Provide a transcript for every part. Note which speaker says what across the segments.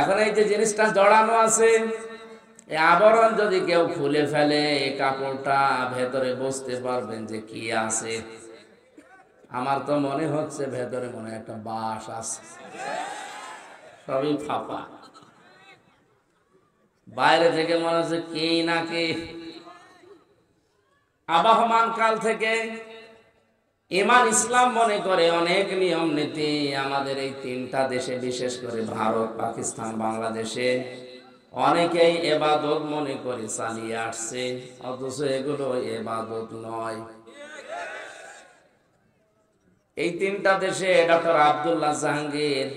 Speaker 1: এখন এই যে জিনিসটা জড়ানো আছে, এই আবরণ যদি কেউ খুলে ফেলে, এই কাপড়টা ভেতরে বুঝতে পারবেন যে কি আছে। আমার তো মনে হচ্ছে ভেতরে মনে একটা বাস আছে, সবই ফাঁপা। বাইরে থেকে মনে হচ্ছে কি না কি। আবহমান কাল থেকে ইমান ইসলাম মনে করে অনেক নিয়ম নীতি আমাদের এই তিনটা দেশে, বিশেষ করে ভারত, পাকিস্তান, বাংলাদেশে অনেকেই এবাদত মনে করে চালিয়ে আসছে, অথচ এগুলো এবাদত নয়। এই তিনটা দেশে ডক্টর আব্দুল্লাহ জাহাঙ্গীর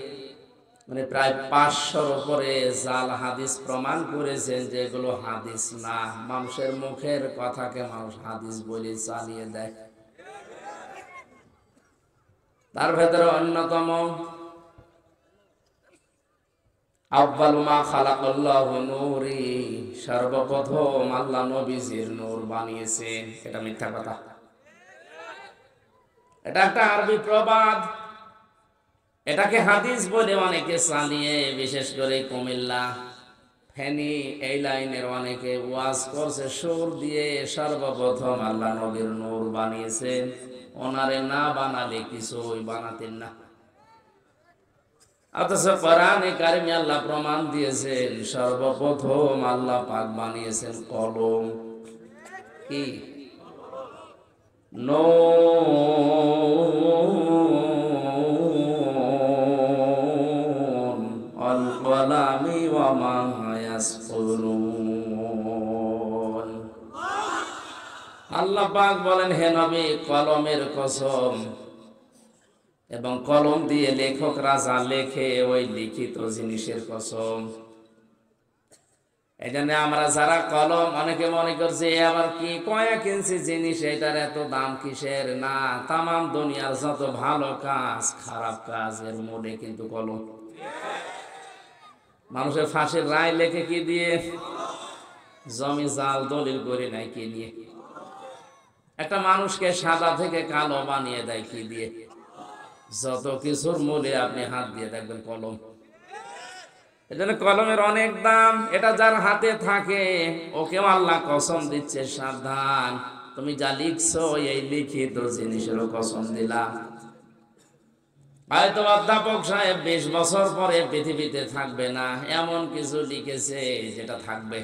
Speaker 1: মানে প্রায় 500-র উপরে জাল হাদিস প্রমাণ করেছেন যে এগুলো হাদিস না, মানুষের মুখের কথাকে মানুষ হাদিস বলে চালিয়ে দেয়। তার ভেতরে অন্যতম আউয়ালু মা খালাকাল্লাহু নূরি, সর্বপ্রথম আল্লাহ নবীজির নূর বানিয়েছেন। এটা মিথ্যা কথা, এটা একটা আরবি প্রবাদ। এটাকে হাদিস বলে অনেকে চালিয়ে, বিশেষ করে কুমিল্লা, ফেনী এই লাইনের অনেকে ওয়াজ করছে সুর দিয়ে, সর্বপ্রথম আল্লাহ নবীর নূর বানিয়েছেন, ওনারে না বানালে কিছুই বানাতেন না। অথচ কোরআনে কারিমে আল্লাহ প্রমাণ দিয়েছেন সর্বপ্রথম আল্লাহ পাক বানিয়েছেন কলম। কি? নুন ওয়াল কলামি ওয়া মা ইয়াসতুরুন। আল্লাহ পাক বলেন, হে নবী, কলমের কসম, এবং কলম দিয়ে লেখকরা যা লেখে ওই লিখিত জিনিসের কসম। এই জন্য আমরা যারা কলম, অনেকে মনে করছে আবার কি কয়েক ইঞ্চি জিনিস, এটার এত দাম কিসের? না, তামাম দুনিয়ার যত ভালো কাজ, খারাপ কাজের মূলে কিন্তু কলম। মানুষের ফাঁসির রায় লেখে কি দিয়ে? জমি জাল দলিল করে নাই কি নিয়ে? একটা মানুষকে সাদা থেকে কালো বানিয়ে দেয় কি দিয়ে? যত কিছুর মূলে আপনি হাত দিয়ে দেখবেন কলম। এজন্য কলমের অনেক দাম। এটা যার হাতে থাকে ওকেও আল্লাহ কসম দিচ্ছে, সাবধান, তুমি যা লিখছো এই লিখিত জিনিসেরও কসম দিলাম। হয়তো অধ্যাপক সাহেব 20 বছর পরে পৃথিবীতে থাকবে না, এমন কিছু লিখেছে যেটা থাকবে।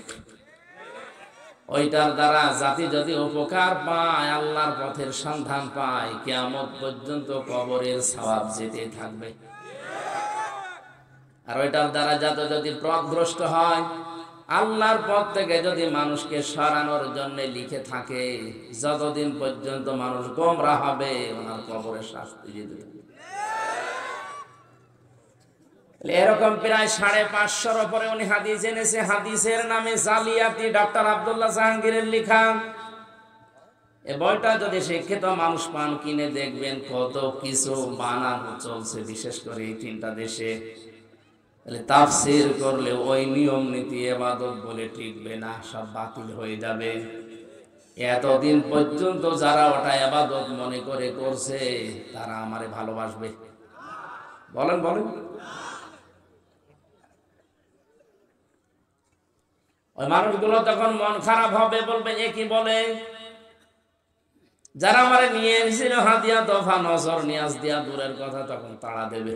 Speaker 1: ওইটার দ্বারা জাতি যদি উপকার পায়, আল্লাহর পথের সন্ধান পায়, কিয়ামত পর্যন্ত কবরের সওয়াব যেতে থাকবে। আর ওইটার দ্বারা যাতে যদি পথভ্রষ্ট হয়, আল্লাহর পথ থেকে যদি মানুষকে সরানোর জন্য লিখে থাকে, যতদিন পর্যন্ত মানুষ গোমরাহ হবে ওনার কবরের শাস্তি যেতে থাকবে। এরকম প্রায় 550-র উপরে উনি হাদিস এনেছে। হাদিসের নামে জালিয়াতি, ডক্টর আব্দুল্লাহ জাহাঙ্গীরের লেখা। এই বইটা যদি শিক্ষিত মানুষ পান, কিনে দেখবেন কত কিছু বানানো চলছে, বিশেষ করে এই তিনটা দেশে। তাফসীর করলে ওই নিয়ম নীতি ইবাদত বলে টিকবে না, সব বাতিল হয়ে যাবে। এতদিন পর্যন্ত যারা ওটা ইবাদত মনে করে করছে, তারা আমারে ভালোবাসবে? বলেন বলেন। ওই মানুষগুলো তখন মন খারাপ হবে, বলবে এ কি বলে? যারা আমারে নিয়ে এসেছিল হাদিয়া, দফা, নজর, নিয়াজ দিয়া দূরের কথা, তখন তাড়া দেবে।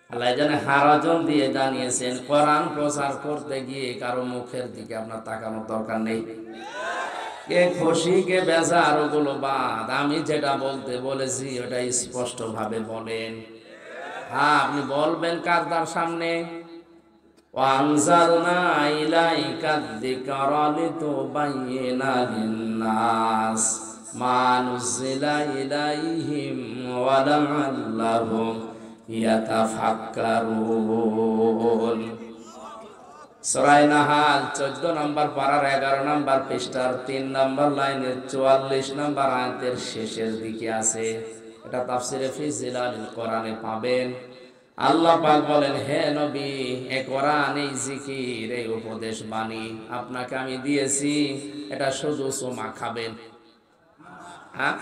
Speaker 1: আল্লাহ জানে হারাজন দিয়ে জানিয়েছেন, কোরআন প্রচার করতে গিয়ে কারো মুখের দিকে আপনার তাকানোর দরকার নেই। কে খুশি কে বেজার ওগুলো বাদ, আমি যেটা বলতে বলেছি ওটা স্পষ্ট ভাবে বলেন। হ্যাঁ, আপনি বলবেন কার তার সামনে? ওয়ানজালনা ইলাইকা যিকরা লিতুবাইয়িনা লিন-নাস মা নুজিলা ইলাইহিম ওয়া লাআল্লাহুম ইয়াতাফাক্কারুন। সূরা নাহাল 14 নম্বর পারার 11 নম্বর পৃষ্ঠার 3 নম্বর লাইনের 44 নম্বর আয়াতের শেষের দিকে আছে। এটা তাফসীরে ফি জিলালিল কোরআনে পাবেন। আল্লাহ পাক বলেন, হে নবী, এই কোরআন, এই জিকির, এই উপদেশ বাণী আপনাকে আমি দিয়েছি, এটা শুধু চুমা খাবেন। হ্যাঁ,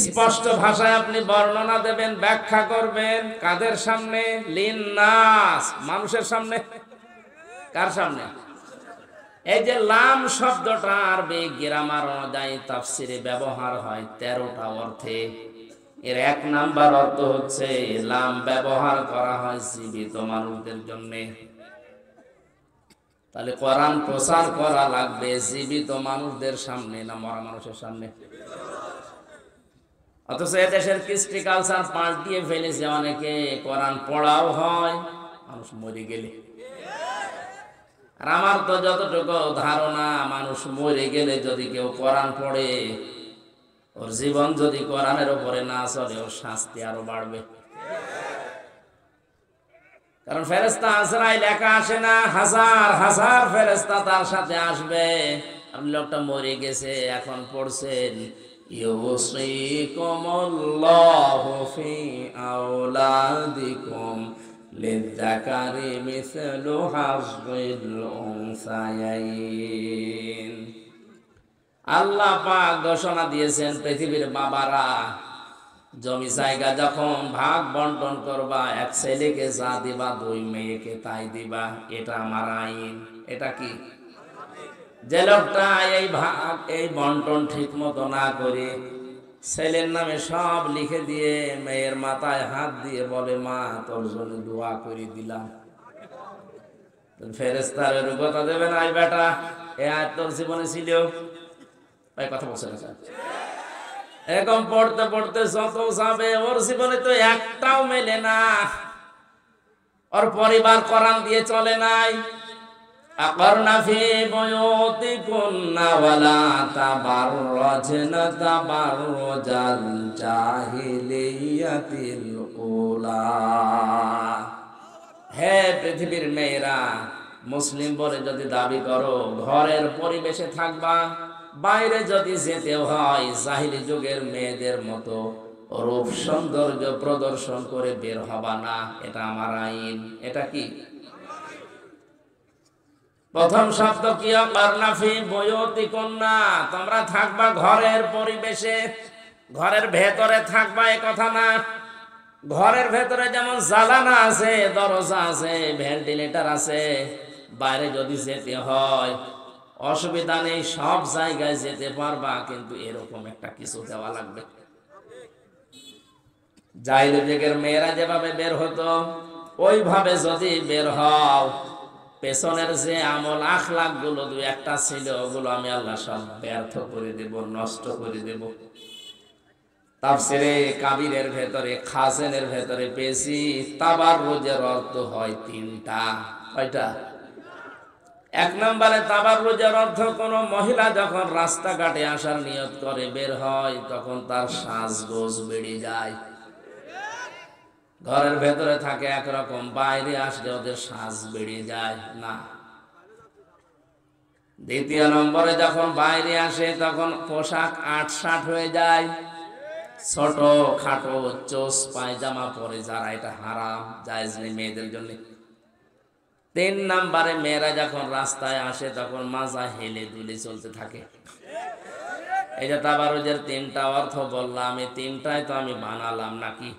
Speaker 1: স্পষ্ট ভাষায় আপনি বর্ণনা দেবেন, ব্যাখ্যা করবেন। কাদের সামনে? লিন্নাস, মানুষের সামনে। কার সামনে? এই যে লাম শব্দটা আরবি গ্রামার অনুযায়ী তাফসিরে ব্যবহার হয় 13টা অর্থে। এর 1 নাম্বার অর্থ হচ্ছে লাম ব্যবহার করা হয় জীবিত মানুষদের জন্য। তাহলে কোরআন প্রচার করা লাগবে জীবিত মানুষদের সামনে না মরা মানুষের সামনে? অথচ এদেশের কৃষ্টি কালচার পাল্টিয়ে ফেলেছে অনেকে। কোরআন পড়াও হয় মানুষ মরে গেলে। আর আমার তো যতটুকু ধারণা, মানুষ মরে গেলে যদি কেউ কোরআন পড়ে, ওর জীবন যদি কোরআনের উপরে না চলে, ওর শাস্তি আরো বাড়বে। কারণ ফেরেশতা আজরাইল একা আসে না, হাজার হাজার ফেরেশতা তার সাথে আসবে। আপনি লোকটা মরে গেছে, এখন পড়ছেন ইউসিকুমুল্লাহু ফি আওলাদিকুম লিযযাকারি মিসলু হাযযিল উনসায়াইন। আল্লাহ পাক ঘোষণা দিয়েছেন, পৃথিবীর বাবারা জমি জায়গা যখন ভাগ বন্টন করবা, 1 ছেলেকে যা দিবা 2 মেয়েকে তাই দিবা। এটা আমার আইন। এটা কি? যে লোকটা এই ভাগ এই বন্টন ঠিক মতো না করে ছেলের নামে সব লিখে দিয়ে মেয়ের মাথায় হাত দিয়ে বলে, মা তোর জন্য দোয়া করে দিলাম, ফেরেশতার কথা দেবে না? বেটা এ আয়াত তোর জীবনে ছিল? ভাই কথা বলছে না? এরকম পড়তে পড়তে যত যাবে, ওর জীবনে তো একটাও মেলে না। ওর পরিবার কোরআন দিয়ে চলে নাই। আকরনা ফি বুয়ুতিকুন্না ওয়ালা তাবাররাজনা তাবাররুজাল জাহিলিয়াতিল উলা। হে পৃথিবীর মেয়েরা, মুসলিম বলে যদি দাবি করো, ঘরের পরিবেশে থাকবা। বাইরে যদি যেতে হয়, জাহিলি যুগের মেয়েদের মতো রূপ সৌন্দর্য প্রদর্শন করে বের হবা না। এটা আমার আইন। এটা কি? প্রথম শব্দ কি? আকরনা ফি বুয়ুতিকুন্না, তোমরা থাকবা ঘরের পরিবেশে। ঘরের ভেতরে থাকবা এ কথা না। ঘরের ভেতরে যেমন জানালা আছে, দরজা আছে, ভেন্টিলেটর আছে, বাইরে যদি যেতে হয় অসুবিধা নেই, সব জায়গায় যেতে পারবা, কিন্তু এরকম একটা কিছু দেওয়া লাগবে। জাহিলি যুগের মেয়েরা যেভাবে বের হতো, ওইভাবে যদি বের হও, পেছনের যে আমল আখলাক গুলো 2-1টা ছিল, ওগুলো আমি আল্লাহ সব ব্যর্থ করে দেব, নষ্ট করে দেব। তাফসিরে কাবিরের ভেতরে, খাসেনের ভেতরে পেয়েছি তাবাররুজের অর্থ হয় 3টা। কয়টা? 1 নম্বরে তাবাররুজের অর্থ, কোন মহিলা যখন রাস্তাঘাটে আসার নিয়ত করে বের হয়, তখন তার সাজগোজ বেড়ে যায়। ঘরের ভেতরে থাকে একরকম, বাইরে আসলে ওদের সাজ বেড়ে যায় না। 2 নম্বরে যখন বাইরে আসে, তখন পোশাক আটসাট হয়ে যায়, ছোট খাটো চোস পায়জামা পরে যারা, এটা হারাম, জায়েজ নেই মেয়েদের জন্য। 3 নম্বরে মেয়েরা যখন রাস্তায় আসে, তখন মাজা হেলে দুলে চলতে থাকে। এই যে তাবাররুজের 3টা অর্থ বললাম, এই 3টাই তো আমি বানালাম নাকি?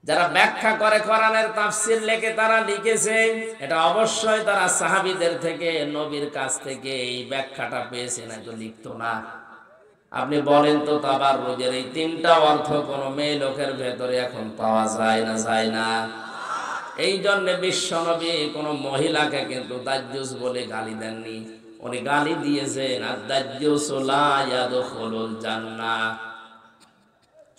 Speaker 1: যারা ব্যাখ্যা করে, কোরআনের তাফসীর লেখে, তারা লিখেছে এটা অবশ্যই তারা সাহাবীদের থেকে, নবীর কাছ থেকে এই ব্যাখ্যাটা পেয়েছে, না তো লিখতো না। আপনি বলেন তো, তাবাররুজের এই 3টা অর্থ কোন মেয়ে লোকের ভেতরে এখন পাওয়া যায় না? যায় না। এই জন্য বিশ্বনবী কোন মহিলাকে কিন্তু দাজ্জুস বলে গালি দেননি। উনি গালি দিয়েছেন আদ-দাজ্জুসু লা ইয়াদখুলুল জান্নাহ।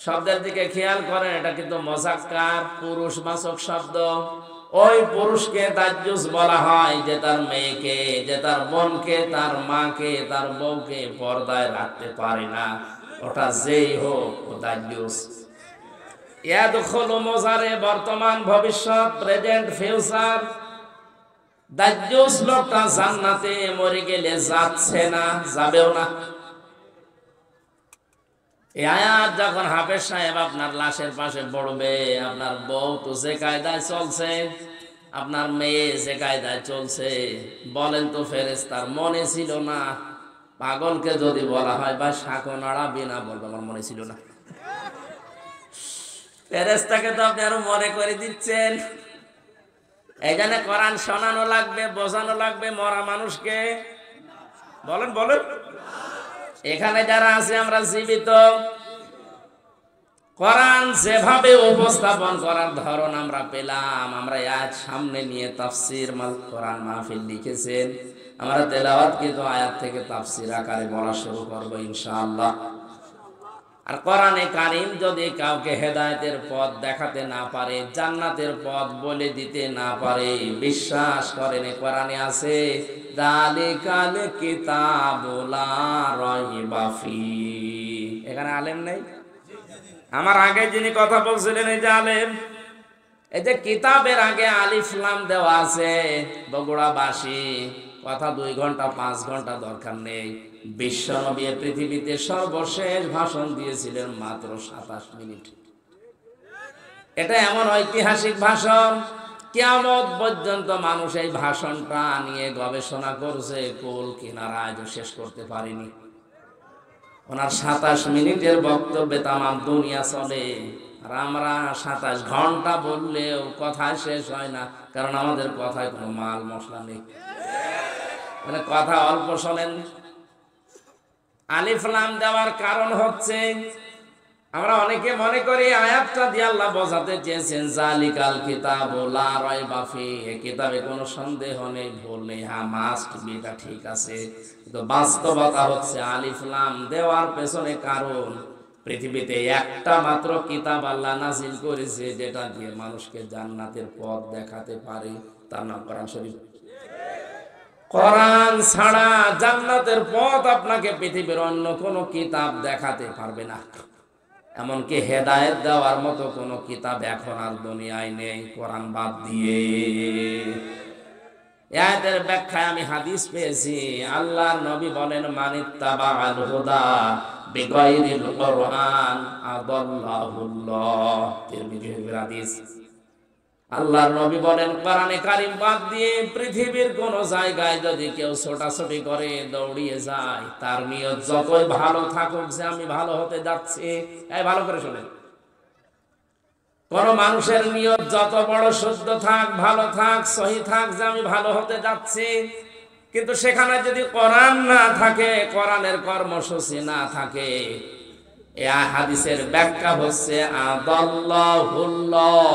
Speaker 1: শব্দের দিকে খেয়াল করেন, এটা কিন্তু মুযাক্কার, পুরুষবাচক শব্দ। ওই পুরুষকে দাজ্জুস বলা হয় যে তার মেয়েকে, যে তার বোনকে, তার মাকে, তার বউকে পর্দায় রাখতে পারে না, ওটা যেই হোক ও দাজ্জুস। ইয়াদখুলু মুযারে বর্তমান, ভবিষ্যৎ, প্রেজেন্ট, ফিউচার। দাজ্জুস লোকটা জান্নাতে মরে গেলে যাচ্ছে না, যাবেও না। এই আয়াত যখন হাফেজ সাহেব আপনার লাশের পাশে পড়বে, আপনার বউ তো যে কায়দায় চলছে, আপনার মেয়ে যে কায়দায় চলছে, বলেন তো ফেরেশতার মনে ছিল না পাগলকে যদি বলা হয় বা শাঁখো নাড়াবি না, বলবো আমার মনে ছিল না। ফেরেশতাকে তো আপনি আরো মনে করে দিচ্ছেন। এই জন্য কোরআন শোনানো লাগবে, বোঝানো লাগবে মরা মানুষকে। বলেন বলেন, এখানে যারা আছে আমরা জীবিত, কোরআন যেভাবে উপস্থাপন করার ধরন আমরা পেলাম, আমরা আজ সামনে নিয়ে তাফসীর কোরআন মাহফিল লিখেছেন, আমরা তেলাওয়াত কিন্তু আয়াত থেকে তাফসীর আকারে বলা শুরু করব ইনশাআল্লাহ। আর কোরআনে কারীম যদি কাউকে হেদায়েতের পথ দেখাতে না পারে, জান্নাতের পথ বলে দিতে না পারে, বিশ্বাস করেন কোরআনে আছে যালিকাল কিতাবুল লা রাইবা ফি। এখানে আলেম নাই? আমার আগে যিনি কথা বলছিলেন এই যে আলেম, এই যে কিতাবের আগে আলিফ লাম দেওয়া আছে, বগুড়াবাসী কথা 2 ঘন্টা 5 ঘন্টা দরকার নেই। বিশ্বনবী পৃথিবীতে সর্বশেষ ভাষণ দিয়েছিলেন মাত্র 27 মিনিট। এটা এমন ঐতিহাসিক ভাষণ, কিয়ামত পর্যন্ত মানুষ এই ভাষণটা নিয়ে গবেষণা করছে, কুল কিনারা আজও শেষ করতে পারেনি। ওনার 27 মিনিটের বক্তব্যে তামাম দুনিয়া চলে, আর আমরা 27 ঘন্টা বললেও কথা শেষ হয় না, কারণ আমাদের কথায় কোনো মাল মশলা নেই, মানে কথা অল্প শোনেন। আলিফ লাম দেওয়ার কারণ হচ্ছে, আমরা অনেকে মনে করি আয়াতটা দিয়ে আল্লাহ বোঝাতে চেয়েছেন জালিকাল কিতাবু লা রাইবা ফি, এই কিতাবে কোনো সন্দেহ নেই, ভুল নেই, হ্যাঁ মাস্ট বি, এটা ঠিক আছে। কিন্তু বাস্তবতা হচ্ছে আলিফ লাম দেওয়ার পেছনে কারণ, পৃথিবীতে একটা মাত্র কিতাব আল্লাহ নাযিল করেছে যেটা দিয়ে মানুষকে জান্নাতের পথ দেখাতে পারে, তার নাম কোরআন শরীফ। কোরআন ছাড়া জান্নাতের পথ আপনাকে পৃথিবীর অন্য কোনো কিতাব দেখাতে পারবে না। এমনকি হেদায়েত দেওয়ার মতো কোনো কিতাব এখন আর দুনিয়ায় নেই কোরআন বাদ দিয়ে। আয়াতের ব্যাখ্যায় আমি হাদিস পেয়েছি, আল্লাহর নবী বলেন মানিত্তাবাআল হুদা বিগাইরিল কোরআন আদাল্লাহুল্লাহ। তিরমিজির হাদিস। আল্লাহর নবী বলেন কোরআনে কারীম বাদ দিয়ে পৃথিবীর কোন জায়গায় যদি কেউ ছোটাছুটি করে, দৌড়িয়ে যায়, তার নিয়ত যতই ভালো থাকুক যে আমি ভালো হতে যাচ্ছি, এই ভালো করে শুনেন, কোন মানুষের নিয়ত যত বড় শুদ্ধ থাক, ভালো থাক, সহি থাক যে আমি ভালো হতে যাচ্ছি, কিন্তু সেখানে যদি কোরআন না থাকে, কোরআনের কর্মসূচি না থাকে, এই হাদিসের ব্যাখ্যা হচ্ছে আদাল্লাহুল্লাহ।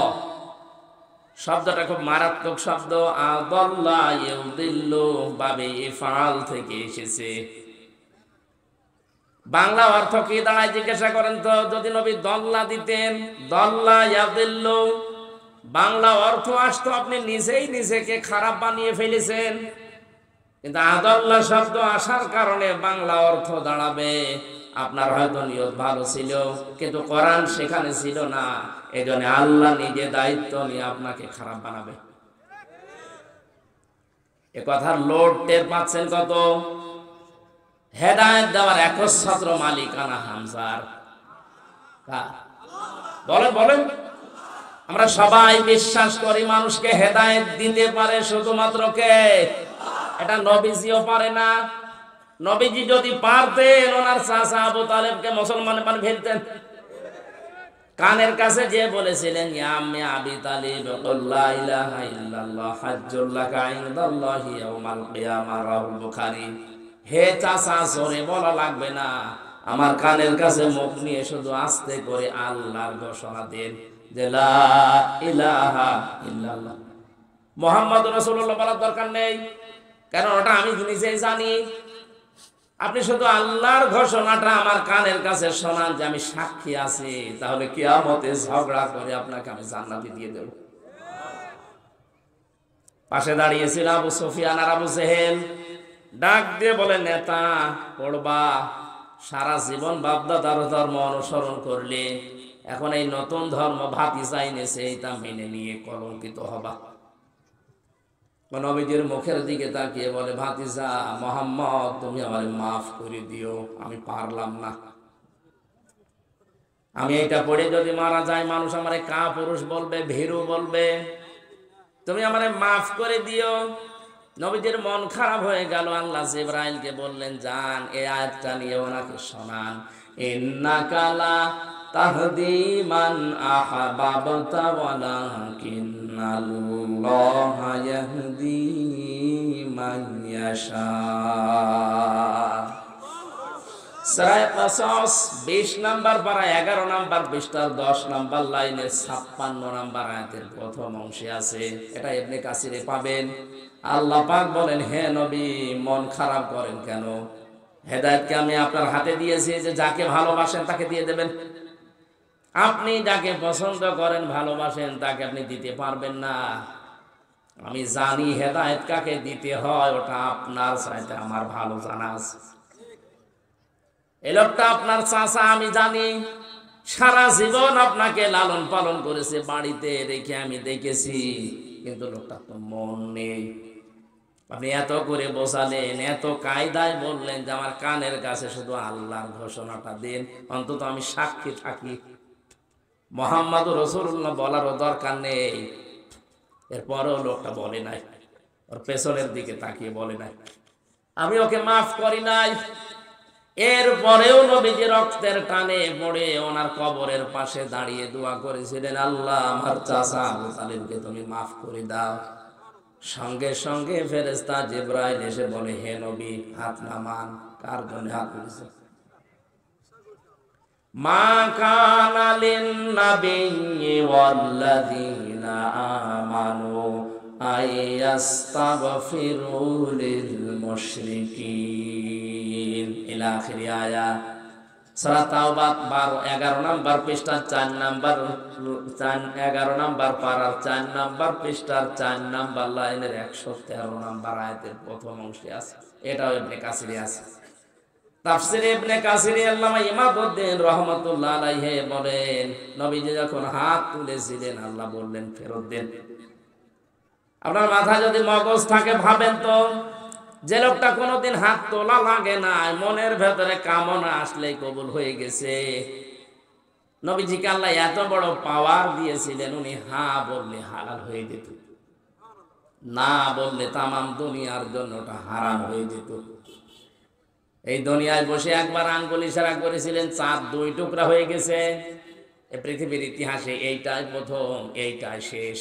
Speaker 1: শব্দটা খুব মারাত্মক শব্দ, আদাল্লা ইউদিল্লু বাবে ইফআল থেকে এসেছে। বাংলা অর্থ কি দাঁড়ায় জিজ্ঞাসা করেন তো? যদি নবী দল্লা দিতেন, দল্লা ইয়াদিল্লু, বাংলা অর্থ আসতো আপনি নিজেই নিজেকে খারাপ বানিয়ে ফেলেছেন। কিন্তু আদাল্লা শব্দ আসার কারণে বাংলা অর্থ দাঁড়াবে আপনার হয়তো নিয়ত ভালো ছিল, কিন্তু কোরআন সেখানে ছিল না, এজন্য আল্লাহ নিজে দায়িত্ব নিয়ে আপনাকে খারাপ বানাবে। এ কথার লোড টের পাচ্ছেন কত? হেদায়েত দেওয়ার একচ্ছত্র মালিকানা হামজার। বলেন বলেন, আমরা সবাই বিশ্বাস করি মানুষকে হেদায়েত দিতে পারে শুধুমাত্র কে? এটা নবীজিও পারে না। নবীজি যদি পারতেন, ওনার চাচা আবু তালেবকে মুসলমানে বানিয়ে ফেলতেন। কানের কাছে যে বলেছিলেন ইয়া আম্মি আবি তালিব লা ইলাহা ইল্লাল্লাহ হাজ্জুল লাকা ইনদাল্লাহি ইয়াউমাল কিয়ামাহ, রাহুল বুখারী। হে চাচা, জোরে বলা লাগবে না, আমার কানের কাছে মুখ নিয়ে শুধু আস্তে করে আল্লাহর ঘোষণা দেন যে লা ইলাহা ইল্লাল্লাহ মুহাম্মাদুর রাসূলুল্লাহ বলার দরকার নেই, কারণ ওটা আমি নিজেই জানি। আপনি শুধু আল্লাহর ঘোষণাটা আমার কানের কাছে শোনান যে আমি সাক্ষী আছি, তাহলে কিয়ামতে ঝগড়া করে আপনাকে আমি জান্নাতে দিয়ে দেব। পাশে দাঁড়িয়েছিল আবু সুফিয়ান আর আবু জেহেল, ডাক দিয়ে বলে নেতা পড়বা, সারা জীবন বাপদাদার ধর্ম অনুসরণ করলে, এখন এই নতুন ধর্ম ভাতিজা এনেছে, এটা মেনে নিয়ে কলঙ্কিত হবা। নবীজির মুখের দিকে তাকিয়ে বলে ভাতিজা মুহাম্মদ, তুমি আমারে মাফ করে দিও, আমি পারলাম না। আমি এটা পড়ে যদি মারা যায়, মানুষ আমারে কাপুরুষ বলবে, ভীরু বলবে, তুমি আমারে মাফ করে দিও। নবীজির মন খারাপ হয়ে গেল। আল্লাহ জিবরাইলকে বললেন, যান এই আয়াতটা নিয়ে ওনাকে শোনান। ইন্নাকা লা তাহদি মান আহবাবতা ওয়ালাকিন্নাল্লাহা ইয়াহদি মান ইয়াশা। সূরা কাসাস 20 নাম্বার পারা 11 নাম্বার পৃষ্ঠার 10 নাম্বার লাইনে 56 নাম্বার আয়াতের প্রথম অংশে আছে। এটা ইবনে কাসিরে পাবেন। আল্লাহ পাক বলেন, হে নবী, মন খারাপ করেন কেন? হেদায়েতকে আমি আপনার হাতে দিয়েছি যে যাকে ভালোবাসেন তাকে দিয়ে দেবেন। আপনি যাকে পছন্দ করেন, ভালোবাসেন, তাকে আপনি দিতে পারবেন না। আমি জানি হেদায়েত কাকে দিতে হয়, ওটা আপনার চাইতে আমার ভালো জানা আছে। এই লোকটা আপনার চাচা, আমি জানি। সারা জীবন আপনাকে লালন পালন করেছে, বাড়িতে রেখে আমি দেখেছি, কিন্তু লোকটা তো মন নেই। আপনি এত করে বোঝালেন, এত কায়দায় বললেন যে আমার কানের কাছে শুধু আল্লাহর ঘোষণাটা দেন, অন্তত আমি সাক্ষী থাকি। মুহাম্মাদুর রাসূলুল্লাহ বলারও দরকার নেই। এরপরেও লোকটা বলে নাই, ওর পেছনের দিকে তাকিয়ে বলে নাই, আমি ওকে মাফ করি নাই। এরপরেও নবীজি রক্তের টানে পড়ে ওনার কবরের পাশে দাঁড়িয়ে দোয়া করেছিলেন, আল্লাহ আমার চাচা আবু তালিবকে তুমি মাফ করে দাও। সঙ্গে সঙ্গে ফেরেশতা জিবরাইল এসে বলে, হে নবী, হাত নামান। কার জন্য হাত তুলেছে? মা কানা লিন নাবিয়্যি ওয়াল্লাযীনা আমানু আইয়াস্তাগফিরু লিল মুশরিকিন ইলা আখির আয়াত। সূরা তাওবা 11 নাম্বার পৃষ্ঠার 4 নাম্বার 11 নাম্বার পারার 4 নাম্বার পৃষ্ঠার 4 নাম্বার লাইনের 113 নাম্বার আয়াতের প্রথম অংশে আছে। এটাও ইবনে কাসিরে আছে। তাফসিরে ইবনে কাসিরে আল্লামা ইমাদউদ্দিন রাহমাতুল্লাহ আলাইহি বলেন, নবীজি যখন হাত তুলেছিলেন, আল্লাহ বললেন ফেরত দেন। আপনার মাথায় যদি মগজ থাকে, ভাবেন তো, যে লোকটা কোনোদিন হাত তোলা লাগে না, মনের ভেতরে কামনা আসলেই কবুল হয়ে গেছে। নবীজিকে আল্লাহ এত বড় পাওয়ার দিয়েছিলেন, উনি হা বললে হালাল হয়ে যেত, না বললে তামাম দুনিয়ার জন্য ওটা হারাম হয়ে যেত। এই দুনিয়ায় বসে একবার আঙ্গুল ইশারা করেছিলেন, চাঁদ 2 টুকরা হয়ে গেছে। এই পৃথিবীর ইতিহাসে এইটাই প্রথম, এইটাই শেষ।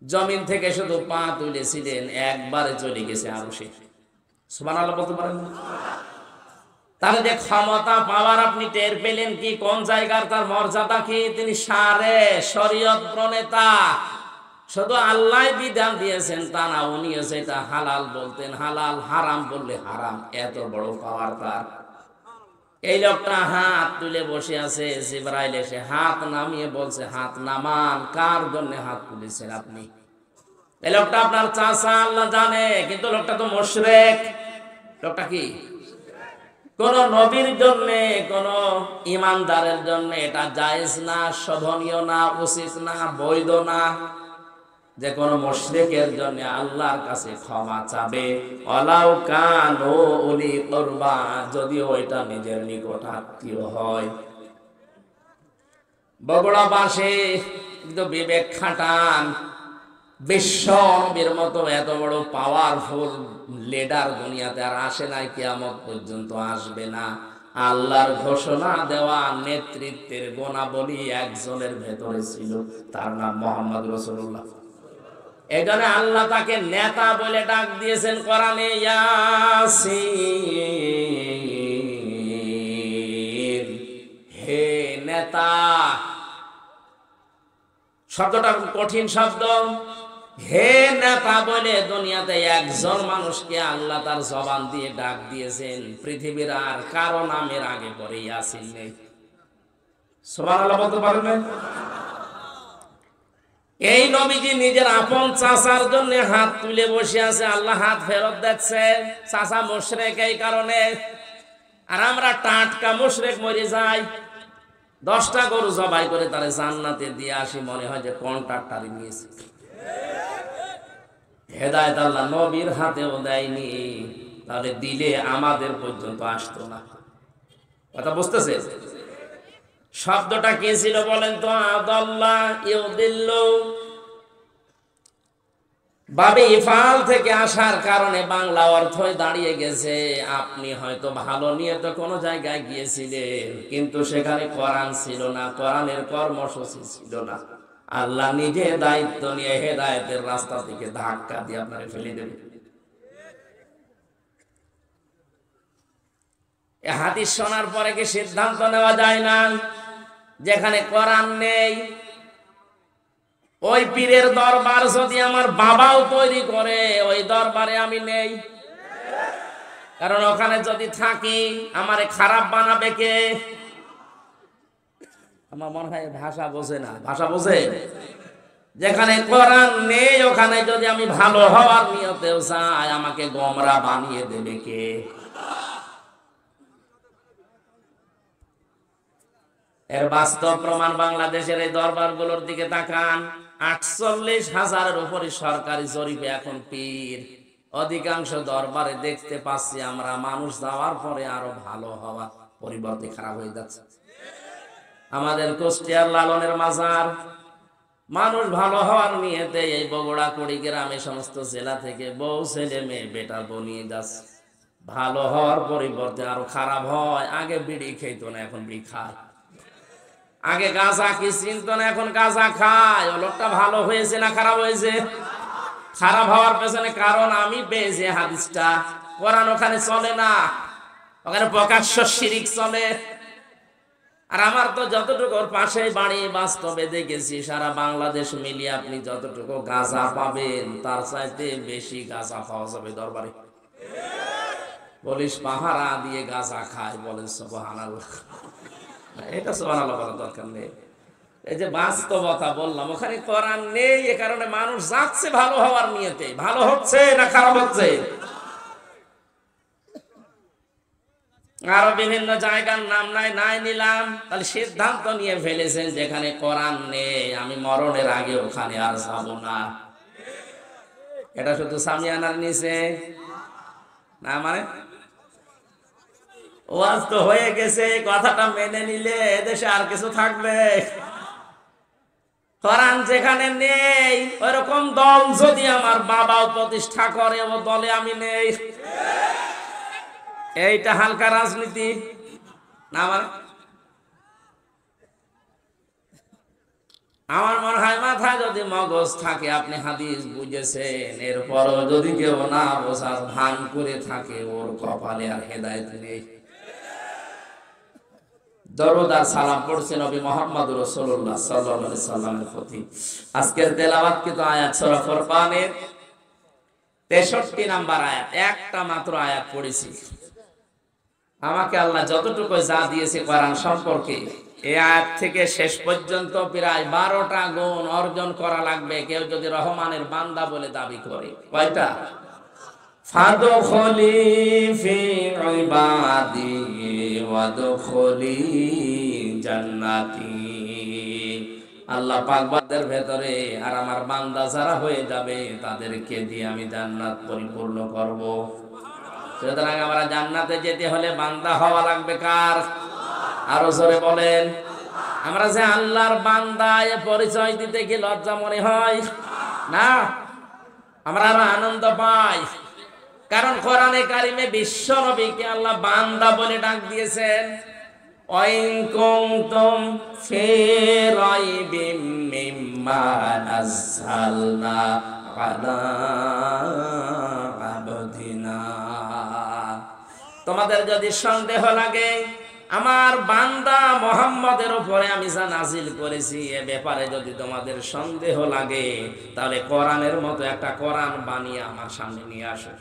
Speaker 1: জমিন থেকে শুধু পা তুলেছিলেন, একবারে চলে গেছে আরশে। সুবহানাল্লাহ বলতে পারেন? তাহলে যে ক্ষমতা, পাওয়ার আপনি টের পেলেন কি? কোন জায়গার তার মর্যাদা কি? তিনি সারে শরীয়ত প্রণেতা। শুধু আল্লাহ বিধান দিয়েছেন তা না, উনি সেটা হালাল বলতেন হালাল, হারাম বললে হারাম। এত বড় পাওয়ার তার। এই লোকটা হাত তুলে বসে আছে, জিবরাইল এসে হাত নামিয়ে বলছে, হাত নামান। কার জন্য হাত তুলেছেন আপনি? এই লোকটা আপনার চাচা, আল্লাহ জানে, কিন্তু লোকটা তো মুশরিক। লোকটা কি? কোন নবীর জন্য, কোন ইমানদারের জন্য এটা জায়েজ না, শোভনীয় না, উচিত না, বৈধ না যে কোন মুশরিকের জন্য আল্লাহর কাছে ক্ষমা চাবে। ওয়ালাউ কানু উলি কুরবা, যদিও এটা নিজের নিকট আত্মীয় হয়। বগুড়া বাসে কিন্তু বিবেক খাটান। বিশ্ব নবীর মতো এত বড় পাওয়ারফুল লিডার দুনিয়াতে আর আসে নাই, কিয়ামত পর্যন্ত আসবে না। আল্লাহর ঘোষণা দেওয়া নেতৃত্বের গুণাবলী একজনের ভেতরে ছিল, তার নাম মুহাম্মদ রাসূলুল্লাহ। এজন্য আল্লাহ তাকে নেতা বলে ডাক দিয়েছেন কোরআনে, ইয়াসিন, হে নেতা। শব্দটা কঠিন শব্দ। হে নেতা বলে দুনিয়াতে একজন মানুষকে আল্লাহ তার জবান দিয়ে ডাক দিয়েছেন। পৃথিবীর আর কারো নামের আগে পরে ইয়াসিন নেই। সুবহানাল্লাহ বলতে পারবেন? এই নবীজি নিজের আপন চাচার জন্য হাত তুলে বসে আছে, আল্লাহ হাত ফেরত দিচ্ছে। চাচা মুশরিক এই কারণে, আর আমরা টাটকা মুশরিক মরে যাই। 10টা গরু জবাই করে তারে জান্নাতে দিয়ে আসি, মনে হয় যে কন্ট্রাক্টরই নিয়েছে। হেদায়েত আল্লাহ নবীর হাতেও দেয়নি, তাহলে দিলে আমাদের পর্যন্ত আসতো না। কথা বুঝতেছে? শব্দটা কি ছিল বলেন তো? আদাল্লাহ ইউদিল্লু। বাবে ইফাল থেকে আসার কারণে বাংলা অর্থই দাঁড়িয়ে গেছে। আপনি হয়তো ভালো নিয়ে তো কোনো জায়গায় গিয়েছিলেন, কিন্তু সেখানে কোরআন ছিল না, কোরআনের কর্মসূচি ছিল না। আল্লাহ নিজে দায়িত্ব নিয়ে হেদায়েতের রাস্তা থেকে ধাক্কা দিয়ে আপনাকে ফেলে দেবে। এ হাদিস শোনার পরে কি সিদ্ধান্ত নেওয়া যায় না যেখানে কোরআন নেই, ওই পীরের দরবার যদি আমার বাবাও তৈরি করে, ওই দরবারে আমি নেই? কারণ ওখানে যদি থাকি আমারে খারাপ বানাবে কে? আমার মনে হয় ভাষা বোঝে না। ভাষা বোঝে? যেখানে কোরআন নেই ওখানে যদি আমি ভালো হওয়ার নিয়তেও চাই, আমাকে গোমরা বানিয়ে দেবে কে? এর বাস্তব প্রমাণ বাংলাদেশের এই দরবারগুলোর দিকে তাকান। 48,000-এর উপরে সরকারি জরিপে এখন পীর। অধিকাংশ দরবারে দেখতে পাচ্ছি আমরা মানুষ যাওয়ার পরে আরো ভালো হওয়া পরিবর্তে খারাপ হয়ে যাচ্ছে। আমাদের কুষ্টিয়ার লালনের মাজার, মানুষ ভালো হওয়ার নিয়েতে এই বগুড়া কুড়িগ্রামে সমস্ত জেলা থেকে বউ ছেলে মেয়ে বেটা বনিয়ে যাচ্ছে। ভালো হওয়ার পরিবর্তে আরো খারাপ হয়। আগে বিড়ি খেত না, এখন বিড়ি খায়। আগে গাঁজা কি চিনত না, এখন গাঁজা খায়। ও লোকটা ভালো হয়েছে না খারাপ হয়েছে? খারাপ হওয়ার পেছনে কারণ আমি পেয়েছি হাদিসটা। কোরআন ওখানে চলে না, ওখানে প্রকাশ্য শিরিক চলে। আর আমার তো যতটুকু ওর পাশে বাড়ি, বাস্তবে দেখেছি সারা বাংলাদেশ মিলিয়ে আপনি যতটুকু গাঁজা পাবেন তার চাইতে বেশি গাঁজা পাওয়া যাবে দরবারে। পুলিশ পাহারা দিয়ে গাঁজা খায়, বলেন সুবহানাল্লাহ। এটা সুবহানাল্লাহ বলার দরকার নেই। এই যে বাস্তবতা বললাম, ওখানে কোরআন নেই, এ কারণে মানুষ যাচ্ছে ভালো হওয়ার নিয়তে। ভালো হচ্ছে না খারাপ হচ্ছে? আরো বিভিন্ন জায়গার নাম নাই নিলাম। তাহলে সিদ্ধান্ত নিয়ে ফেলেছেন যেখানে কোরআন নেই আমি মরণের আগে ওখানে আর যাব না। এটা শুধু সামিয়ানার নিচে না, মানে ওয়াজ তো হয়ে গেছে, কথাটা মেনে নিলে এদেশে আর কিছু থাকবে? কোরআন যেখানে নেই ওরকম দল যদি আমার বাবাও প্রতিষ্ঠা করে, ও দলে আমি নেই। এইটা হালকা রাজনীতি না? আমার মনে হয় মাথায় যদি মগজ থাকে, আপনি হাদিস বুঝেছেন, এরপরও যদি কেউ না বোঝার ভান করে থাকে, ওর কপালে আর হেদায়েত নেই। দরুদ আর সালাম পড়ছে নবী মুহাম্মদ রাসূলুল্লাহ সাল্লাল্লাহু আলাইহি সাল্লামের প্রতি। আজকের তেলাওয়াত কিন্তু আয়াত সূরা ফুরকানের 63 নাম্বার আয়াত, একটা মাত্র আয়াত পড়েছি। আমাকে আল্লাহ যতটুকু যা দিয়েছে কোরআন সম্পর্কে, এই আয়াত থেকে শেষ পর্যন্ত প্রায় 12টা গুণ অর্জন করা লাগবে কেউ যদি রহমানের বান্দা বলে দাবি করে। কয়টা? ফাদখুলি ফি ইবাদি ওয়াদখুলি জান্নাতি। আল্লাহ পাক বান্দাদের ভেতরে আর আমার বান্দা যারা হয়ে যাবে তাদেরকে দিয়ে আমি জান্নাত পরিপূর্ণ করব। সুতরাং আমরা জান্নাতে যেতে হলে বান্দা হওয়া লাগবে কার? আরো জোরে বলেন। আমরা যে আল্লাহর বান্দা এ পরিচয় দিতে কি লজ্জা মনে হয় না? আমরা আরো আনন্দ পাই, কারণ কোরআনে কারিমে বিশ্ব নবীকে আল্লাহ বান্দা বলে ডাক দিয়েছেন। ওয়াইন কুনতুম ফি রাইবিম মিম্মা নাযালনা আলা আবদিনা। তোমাদের যদি সন্দেহ লাগে আমার বান্দা মুহাম্মদের উপরে আমি যা নাজিল করেছি এ ব্যাপারে যদি তোমাদের সন্দেহ লাগে, তাহলে কোরআনের মতো একটা কোরআন বানিয়ে আমার সামনে নিয়ে আসো।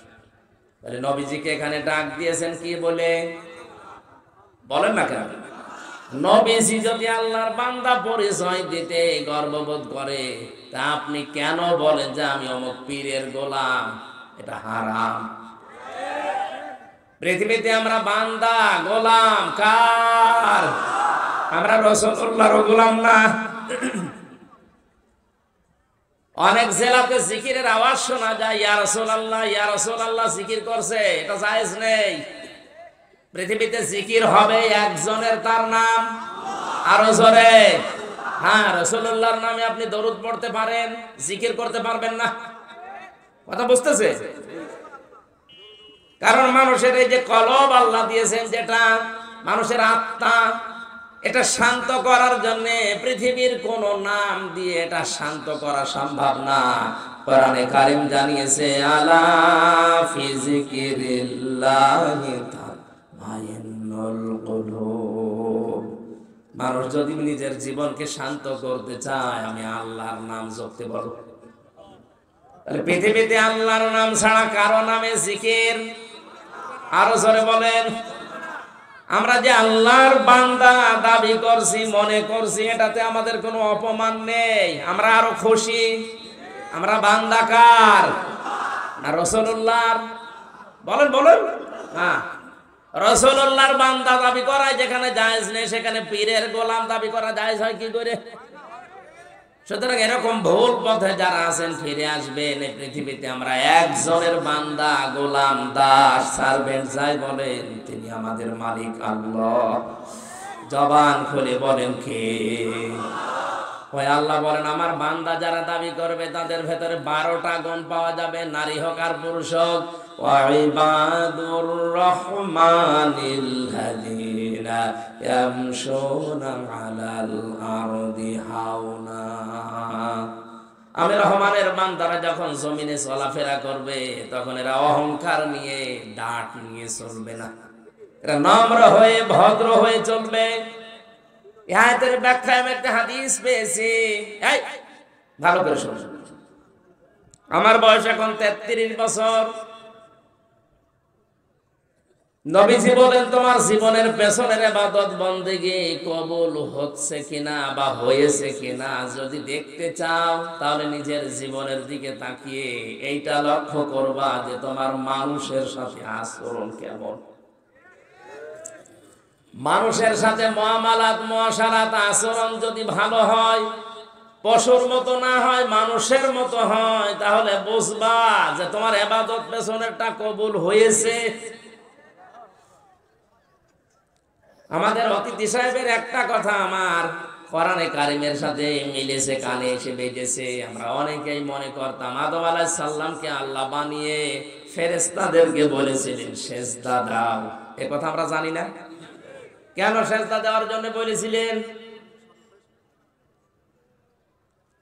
Speaker 1: তাহলে নবীজিকে এখানে ডাক দিয়েছেন কি বলে? বলেন না কেন? নবীজি যদি আল্লাহর বান্দা পরিচয় দিতে গর্ববোধ করে, তা আপনি কেন বলেন যে আমি অমুক পীরের গোলাম? এটা হারাম। পৃথিবীতে আমরা বান্দা, গোলাম কার? আমরা রাসূলুল্লাহর গোলাম না? অনেক জেলাতে জিকিরের আওয়াজ শোনা যায়, ইয়া রাসূলুল্লাহ ইয়া রাসূলুল্লাহ জিকির করছে, এটা জায়েজ নেই। পৃথিবীতে জিকির হবে একজনের, তার নাম আরো জোরে। হ্যাঁ, রাসূলুল্লাহর নামে আপনি দরুদ পড়তে পারেন, জিকির করতে পারবেন না। কথা বুঝতেছে? কারণ মানুষের এই যে কলব আল্লাহ দিয়েছেন, যেটা মানুষের আত্মা, এটা শান্ত করার জন্য পৃথিবীর কোন নাম দিয়ে এটা শান্ত করা সম্ভব না। কোরআনে কারীম জানিয়েছে, আলা ফি যিকিরিল্লাহি তাতমাইন্নুল কুলুব। মানুষ যদি নিজের জীবনকে শান্ত করতে চায়, আমি আল্লাহর নাম জপতে বলো। তাহলে পৃথিবীতে আল্লাহর নাম ছাড়া কারো নামে জিকির, আরো জোরে বলেন। আমরা যে আল্লাহর বান্দা দাবি করছি, মনে করছি, এটাতে আমাদের কোনো অপমান নেই, আমরা আরো খুশি। আমরা বান্দা কার? না রাসূলুল্লাহর? বলেন বলেন। হ্যাঁ, রাসূলুল্লাহর বান্দা দাবি করা যেখানে জায়েজ নেই, সেখানে পীরের গোলাম দাবি করা জায়েজ হয় কি করে? সুতরাং এরকম ভুল পথে যারা আছেন, ফিরে আসবেন। এই পৃথিবীতে আমরা একজনের বান্দা, গোলাম, দাস, সার্ভেন্ট যাই বলেন, তিনি আমাদের মালিক আল্লাহ। জবান খুলে বলেন কে? ওই আল্লাহ বলেন, আমার বান্দা যারা দাবি করবে তাদের ভেতরে 12টা গুণ পাওয়া যাবে, নারী হোক আর পুরুষ হোক। ওয়াইবাদুর রহমানিল লাযিনা ইয়ামশুনা আলাল আরদি হাওনা। আমি রহমানের বান্দারা যখন জমিনে চলাফেরা করবে, তখন এরা অহংকার নিয়ে, ডাট নিয়ে চলবে না, এরা নম্র হয়ে, ভদ্র হয়ে চলবে। এই আয়াতের ব্যাখ্যায় আমি একটা হাদিস পেয়েছি, এই ভালো করে শুনুন। আমার বয়স এখন 33 বছর। নবীজি বলেন, তোমার জীবনের পেছনের ইবাদত বন্দেগী কবুল হচ্ছে কিনা বা হয়েছে কিনা যদি দেখতে চাও, তাহলে নিজের জীবনের দিকে তাকিয়ে এইটা লক্ষ্য করবা যে তোমার মানুষের সাথে আচরণ কেমন। মানুষের সাথে মুআমালাত, মুআশারাত, আচরণ যদি ভালো হয়, পশুর মতো না হয়, মানুষের মতো হয়, তাহলে বুঝবা যে তোমার ইবাদত পেছনেরটা কবুল হয়েছে। আমাদের অতিথি সাহেবের একটা কথা আমার কোরআনে কারিমের সাথে মিলেছে, কানে এসে বেজেছে। আমরা অনেকেই মনে করতাম আদম আলাইহিস সালামকে আল্লাহ বানিয়ে ফেরেশতাদেরকে বলেছিলেন সেজদা দাও। এই কথা আমরা জানি না। কেন সেজদা দেওয়ার জন্য বলেছিলেন?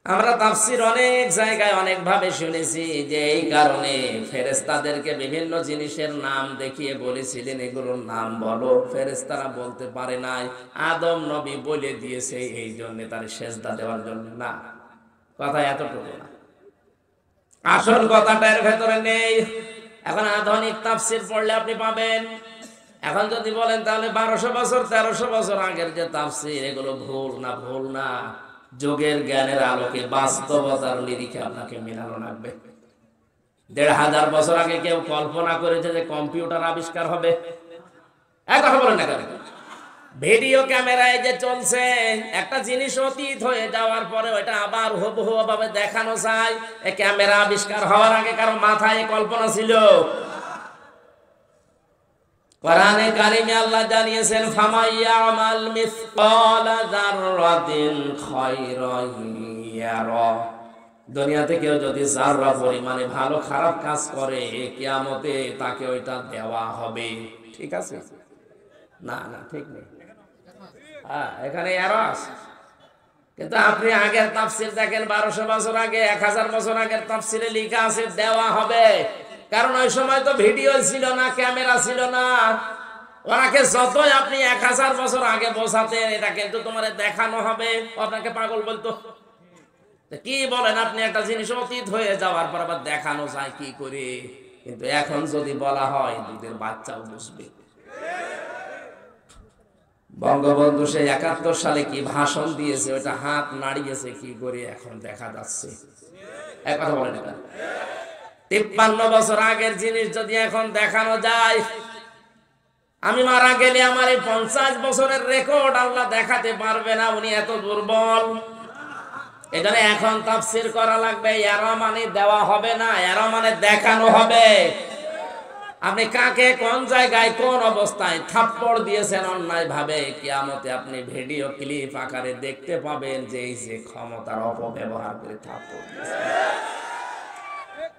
Speaker 1: আমরা তাফসীর অনেক জায়গায় অনেক ভাবে শুনেছি যে এই কারণে ফেরেশতাদেরকে বিভিন্ন জিনিসের নাম দেখিয়ে বলেছিলেন এগুলোর নাম বলো। ফেরেশতারা বলতে পারে নাই, আদম নবী বলে দিয়েছে, এই জন্য তার সেজদা দেওয়ার জন্য না। কথা এতটুকু না, আসল কথাটা এর ভেতরে নেই। এখন আধুনিক তাফসীর পড়লে আপনি পাবেন। এখন যদি বলেন তাহলে 1200 বছর 1300 বছর আগের যে তাফসীর, এগুলো ভুল না? ভুল না। যোগের জ্ঞানের আলোকে, বাস্তবতার নিরিখে আপনাকে মেলানো লাগবে। 1500 বছর আগে কেউ কল্পনা করেছে যে কম্পিউটার আবিষ্কার হবে? এক কথা বলেন না কেন? ভিডিও ক্যামেরায় যে চলছে, একটা জিনিস অতীত হয়ে যাওয়ার পরে ওইটা আবার হুবহু ভাবে দেখানো যায়। এই ক্যামেরা আবিষ্কার হওয়ার আগে কারো মাথায় কল্পনা ছিল? কোরআনে কারিমে আল্লাহ জানিয়েছেন, ফামাইয়ামাল মিসকালা যাররাতিন খায়রান ইয়ারা। দুনিয়াতে কেউ যদি যাররা পরিমাণে ভালো খারাপ কাজ করে, কিয়ামতে তাকে ওইটা দেওয়া হবে। ঠিক আছে? না না, ঠিক নেই। হ্যাঁ, এখানে এরর আছে। কিন্তু আপনি আগের তাফসীর দেখেন, 1200 বছর আগে, 1000 বছর আগের তাফসীরে লেখা আছে দেওয়া হবে। কারণ ওই সময় তো ভিডিও ছিল না, ক্যামেরা ছিল না। ওনাকে যতই আপনি 1000 বছর আগে বোঝাতেন এটা কিন্তু তোমার দেখানো হবে, আপনাকে পাগল বলতো। কি বলেন আপনি? একটা জিনিস অতীত হয়ে যাওয়ার পর আবার দেখানো যায় কি করে? কিন্তু এখন যদি বলা হয়, দুধের বাচ্চাও বুঝবে। বঙ্গবন্ধু সেই 71 সালে কি ভাষণ দিয়েছে, ওটা হাত নাড়িয়েছে কি করে এখন দেখা যাচ্ছে। এক কথা বলেন এটা। 53 বছর আগের জিনিস যদি এখন দেখানো যায়, আমি মারা গেলে আমার এই 50 বছরের রেকর্ড আল্লাহ দেখাতে পারবে না, উনি এত দুর্বল। এজন্য এখন তাফসীর করা লাগবে। এরা মানে দেওয়া হবে না, এরা মানে দেখানো হবে। আপনি কাকে কোন জায়গায় কোন অবস্থায় থাপ্পড় দিয়েছেন অন্যায় ভাবে, কিয়ামতে আপনি ভিডিও ক্লিপ আকারে দেখতে পাবেন যে এই যে ক্ষমতার অপব্যবহার করে থাপ্পড় দিয়েছে।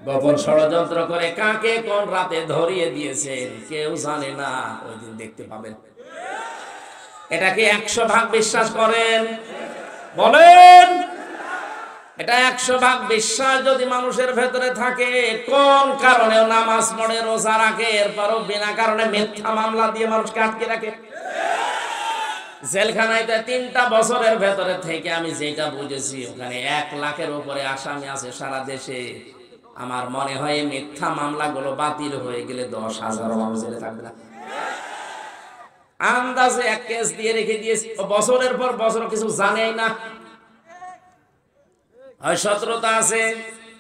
Speaker 1: গোপন ষড়যন্ত্র করে কাকে কোন রাতে ধরিয়ে দিয়েছেন কেউ জানে না, ওই দিন দেখতে পাবেন। এটাকে 100 ভাগ বিশ্বাস করেন? বলেন। এটা 100 ভাগ বিশ্বাস যদি মানুষের ভেতরে থাকে, কোন কারণে নামাজ পড়ে, রোজা রাখে, এরপরও বিনা কারণে মিথ্যা মামলা দিয়ে মানুষকে আটকে রাখে। জেলখানায় 3টা বছরের ভেতরে থেকে আমি যেটা বুঝেছি, ওখানে 1 লাখের উপরে আসামি আছে সারা দেশে। আমার মনে হয় মিথ্যা মামলাগুলো বাতিল হয়ে গেলে 10,000 মানুষ জেলে থাকবে না। আন্দাজে 1 কেস দিয়ে রেখে দিয়েছি, বছরের পর বছর কিছু জানেই না। হয় শত্রুতা আছে,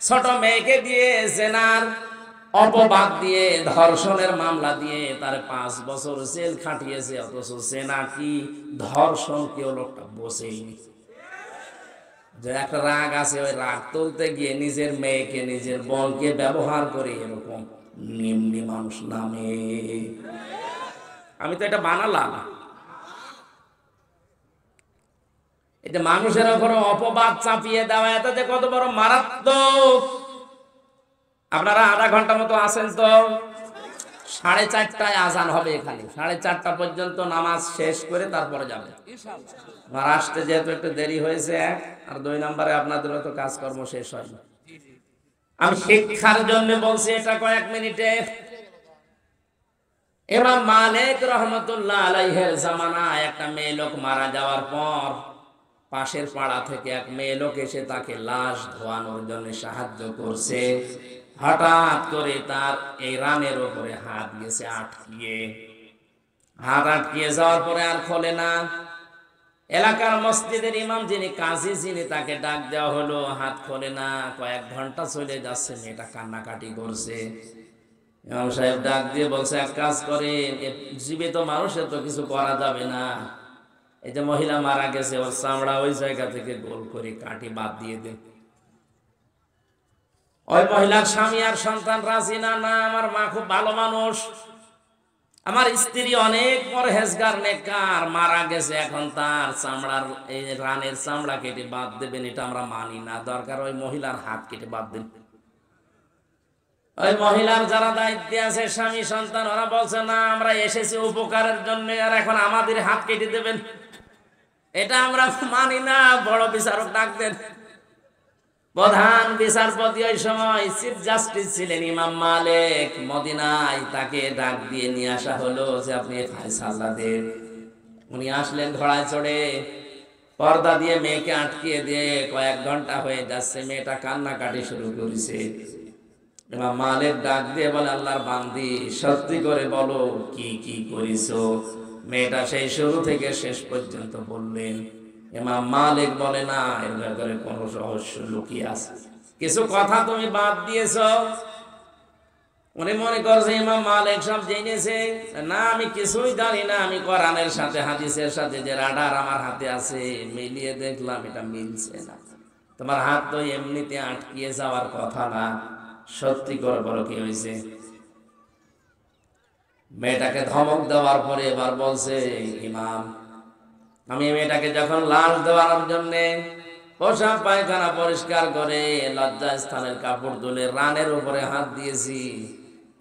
Speaker 1: ছোট মেয়েকে দিয়ে জেনার অপবাদ দিয়ে, ধর্ষণের মামলা দিয়ে তার 5 বছর জেল খাটিয়েছে, অথচ জেনা কি ধর্ষণ কেউ লোকটা বসেইনি। যে একটা রাগ আছে, ওই রাগ তুলতে গিয়ে নিজের মেয়েকে, নিজের বোনকে ব্যবহার করে এরকম নিম্নি মানুষ নামে। আমি তো এটা বানালাম। এটা মানুষের উপরে অপবাদ চাপিয়ে দেওয়া, এটাতে কত বড় মারাত্মক। আপনারা আধা ঘন্টা মতো আছেন তো, 4:30টায় আজান হবে এখানে, 4:30টা পর্যন্ত নামাজ শেষ করে তারপরে যাবে। আমার আসতে যেহেতু একটু দেরি হয়েছে, আর 2 নম্বরে আপনাদেরও তো কাজকর্ম শেষ হয় না। আমি শিক্ষার জন্য বলছি এটা কয়েক মিনিটে। ইমাম মালিক রহমতুল্লাহ আলাইহির জামানায় একটা মেয়ে লোক মারা যাওয়ার পর পাশের পাড়া থেকে এক মেয়ে লোক এসে তাকে লাশ ধোয়ানোর জন্য সাহায্য করছে। হঠাৎ করে তার এই রানের উপরে হাত গেছে আটকিয়ে। হাত আটকিয়ে যাওয়ার পরে আর খোলে না। এলাকার মসজিদের ইমাম যিনি কাজী, যিনি, তাকে ডাক দেওয়া হলো, হাত খোলে না। কয়েক ঘন্টা চলে যাচ্ছে, মেয়েটা কান্নাকাটি করছে। ইমাম সাহেব ডাক দিয়ে বলছে, এক কাজ করে, জীবিত মানুষের তো কিছু করা যাবে না, এই যে মহিলা মারা গেছে, ওর চামড়া ওই জায়গা থেকে গোল করে কাটি বাদ দিয়ে দেন। ওই মহিলার স্বামী আর সন্তান রাজি না। না, আমার মা খুব ভালো মানুষ, আমার স্ত্রী অনেক পরহেজগার নেককার, মারা গেছে, এখন তার চামড়ার এই রানের চামড়া কেটে বাদ দেবেন, এটা আমরা মানি না, দরকার ওই মহিলার হাত কেটে বাদ দেন। ওই মহিলার যারা দায়িত্বে আছে, স্বামী সন্তান, ওরা বলছে না, আমরা এসেছি উপকারের জন্য, আর এখন আমাদের হাত কেটে দেবেন, এটা আমরা মানি না। বড় বিচারক ডাক দেন। প্রধান বিচারপতি ওই সময় চিফ জাস্টিস ছিলেন ইমাম মালিক, মদিনায়। তাকে ডাক দিয়ে নিয়ে আসা হলো যে আপনি ফায়সালা দেন। উনি আসলেন ঘোড়ায় চড়ে, পর্দা দিয়ে মেয়েকে আটকিয়ে দিয়ে কয়েক ঘন্টা হয়ে যাচ্ছে, মেয়েটা কান্নাকাটি শুরু করেছে। ইমাম মালিক ডাক দিয়ে বলে, আল্লাহর বান্দি, সত্যি করে বলো কি কি করেছো। মেয়েটা সেই শুরু থেকে শেষ পর্যন্ত বললেন। ইমাম মালিক বলে, না, এর ভেতরে কোন রহস্য লুকিয়ে আছে, কিছু কথা তুমি বাদ দিয়েছ। উনি মনে করছে ইমাম মালিক সব জেনেছে। না, আমি কিছুই জানি না, আমি কোরআনের সাথে হাদিসের সাথে যে রাডার আমার হাতে আছে মিলিয়ে দেখলাম, এটা মিলছে না। তোমার হাত তো এমনিতে আটকিয়ে যাওয়ার কথা না, সত্যি করে বলো কি হয়েছে। মেয়েটাকে ধমক দেওয়ার পরে এবার বলছে, ইমাম, আমি মেয়েটাকে যখন লাশ দেওয়ার জন্য পোশাক পায়খানা পরিষ্কার করে লজ্জা স্থানের কাপড় তুলে রানের উপরে হাত দিয়েছি,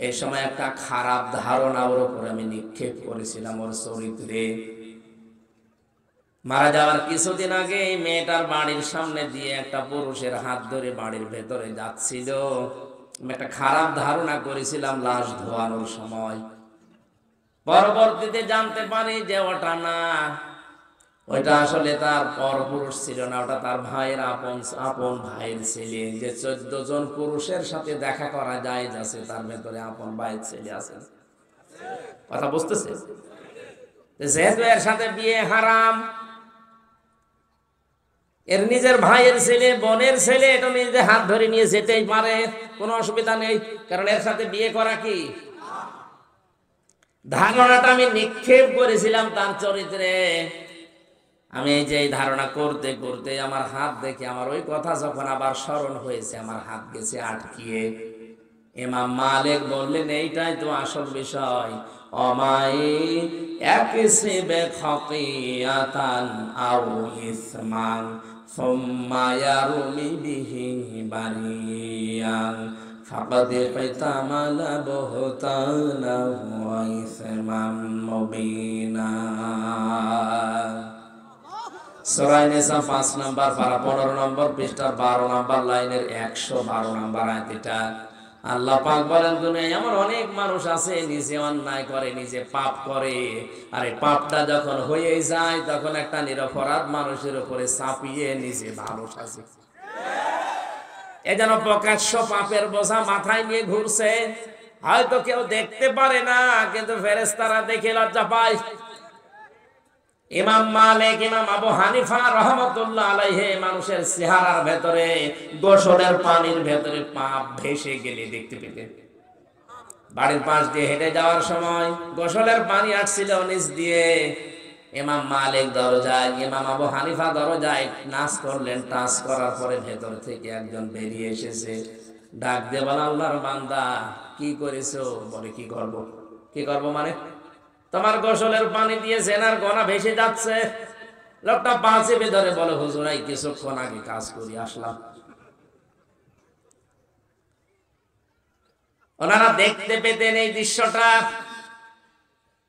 Speaker 1: এই সময় একটা খারাপ ধারণা ওর উপরে আমি নিক্ষেপ করেছিলাম, ওর চরিত্রে। মারা যাওয়ার কিছুদিন আগে এই মেয়েটার বাড়ির সামনে দিয়ে একটা পুরুষের হাত ধরে বাড়ির ভেতরে যাচ্ছিল, আমি একটা খারাপ ধারণা করেছিলাম লাশ ধোয়ানোর সময়। পরবর্তীতে জানতে পারি যে ওটা না, ওইটা আসলে তার পরপুরুষ ছিল না, ওটা তার ভাইয়ের আপন ভাইয়ের ছেলে। যে 14 জন পুরুষের সাথে দেখা করা যায় যাচ্ছে, তার ভেতরে আপন ভাইয়ের ছেলে আছে। কথা বুঝতেছে? যেহেতু এর সাথে বিয়ে হারাম, এর নিজের ভাইয়ের ছেলে, বোনের ছেলে, এটা নিজে হাত ধরে নিয়ে যেতেই পারে, কোনো অসুবিধা নেই, কারণ এর সাথে বিয়ে করা কি। ধারণাটা আমি নিক্ষেপ করেছিলাম তার চরিত্রে। আমি এই যে ধারণা করতে করতে আমার হাত দেখে আমার ওই কথা যখন আবার স্মরণ হয়েছে, আমার হাত গেছে আটকিয়ে। ইমাম মালিক বললেন, এইটাই তো আসল বিষয়। অমাই ইয়াকসিব খাতিয়াতান আও ইসমান সুম্মা ইয়ারমি বিহি বারিয়ান ফাকাদ ইহতামালা বুহতানা ওয়া ইসমান মুবিনা। সূরা নিসা 5 নম্বর পারা 15 নম্বর পৃষ্ঠা 12 নম্বর লাইনের 112 নম্বর আয়াত। এটা আল্লাহ পাক বলেন, দুনিয়ায় এমন অনেক মানুষ আছে নিজে অন্যায় করে, নিজে পাপ করে, আর এই পাপটা যখন হয়ে যায় তখন একটা নিরপরাধ মানুষের উপরে চাপিয়ে নিজে ভালো সাজে। এ যেন প্রকাশ্য পাপের বোঝা মাথায় নিয়ে ঘুরছে। হয়তো কেউ দেখতে পারে না, কিন্তু ফেরেশতারা দেখে লজ্জা পায়। ইমাম মালিক, ইমাম আবু হানিফা রাহমাতুল্লাহ আলাইহি মানুষের চেহারার ভেতরে গোসলের পানির ভেতরে পাপ ভেসে গেলে দেখতে পেতেন। বাড়ির পাশ দিয়ে হেঁটে যাওয়ার সময় গোসলের পানি আসছিল নিচ দিয়ে। ইমাম মালিক দরজায়, ইমাম আবু হানিফা দরজায় নাচ করলেন। টাচ করার পরে ভেতর থেকে একজন বেরিয়ে এসেছে, ডাক দিয়ে বলে, আল্লাহর বান্দা কি করেছো? বলে, কি করব? কি করব মানে? তোমার গোসলের পানি দিয়ে জেনার গনা ভেসে যাচ্ছে। লোকটা পা চেপে ধরে বলে, হুজুর এই কিছুক্ষণ আগে কাজ করি আসলাম। ওনারা দেখতে পেতেন এই দৃশ্যটা।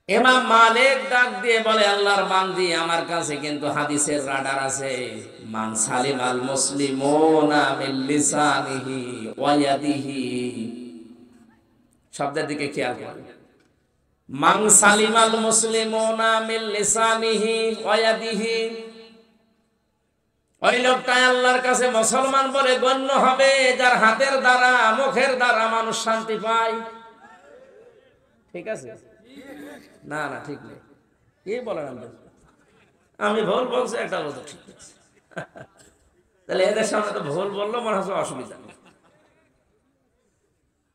Speaker 1: ইমাম মালিক ডাক দিয়ে বলে, আল্লাহর বান্দি, আমার কাছে কিন্তু হাদিসের রাডার আছে। মান সালিমাল মুসলিমুনা মিন লিসানিহি ওয়া ইয়াদিহি। শব্দের দিকে খেয়াল করুন। মান সালিমাল মুসলিমুনা মিন লিসানিহি ওয়া ইয়াদিহি। ওই লোকটা আল্লাহর কাছে মুসলমান বলে গণ্য হবে যার হাতের দ্বারা, মুখের দ্বারা মানুষ শান্তি পায়। ঠিক আছে? না না, ঠিক নেই। কি বলেন? আমি ভুল বলছি, একটা বলতো ঠিক আছে। তাহলে এদের সামনে তো ভুল বললো, মনে হচ্ছে অসুবিধা নেই।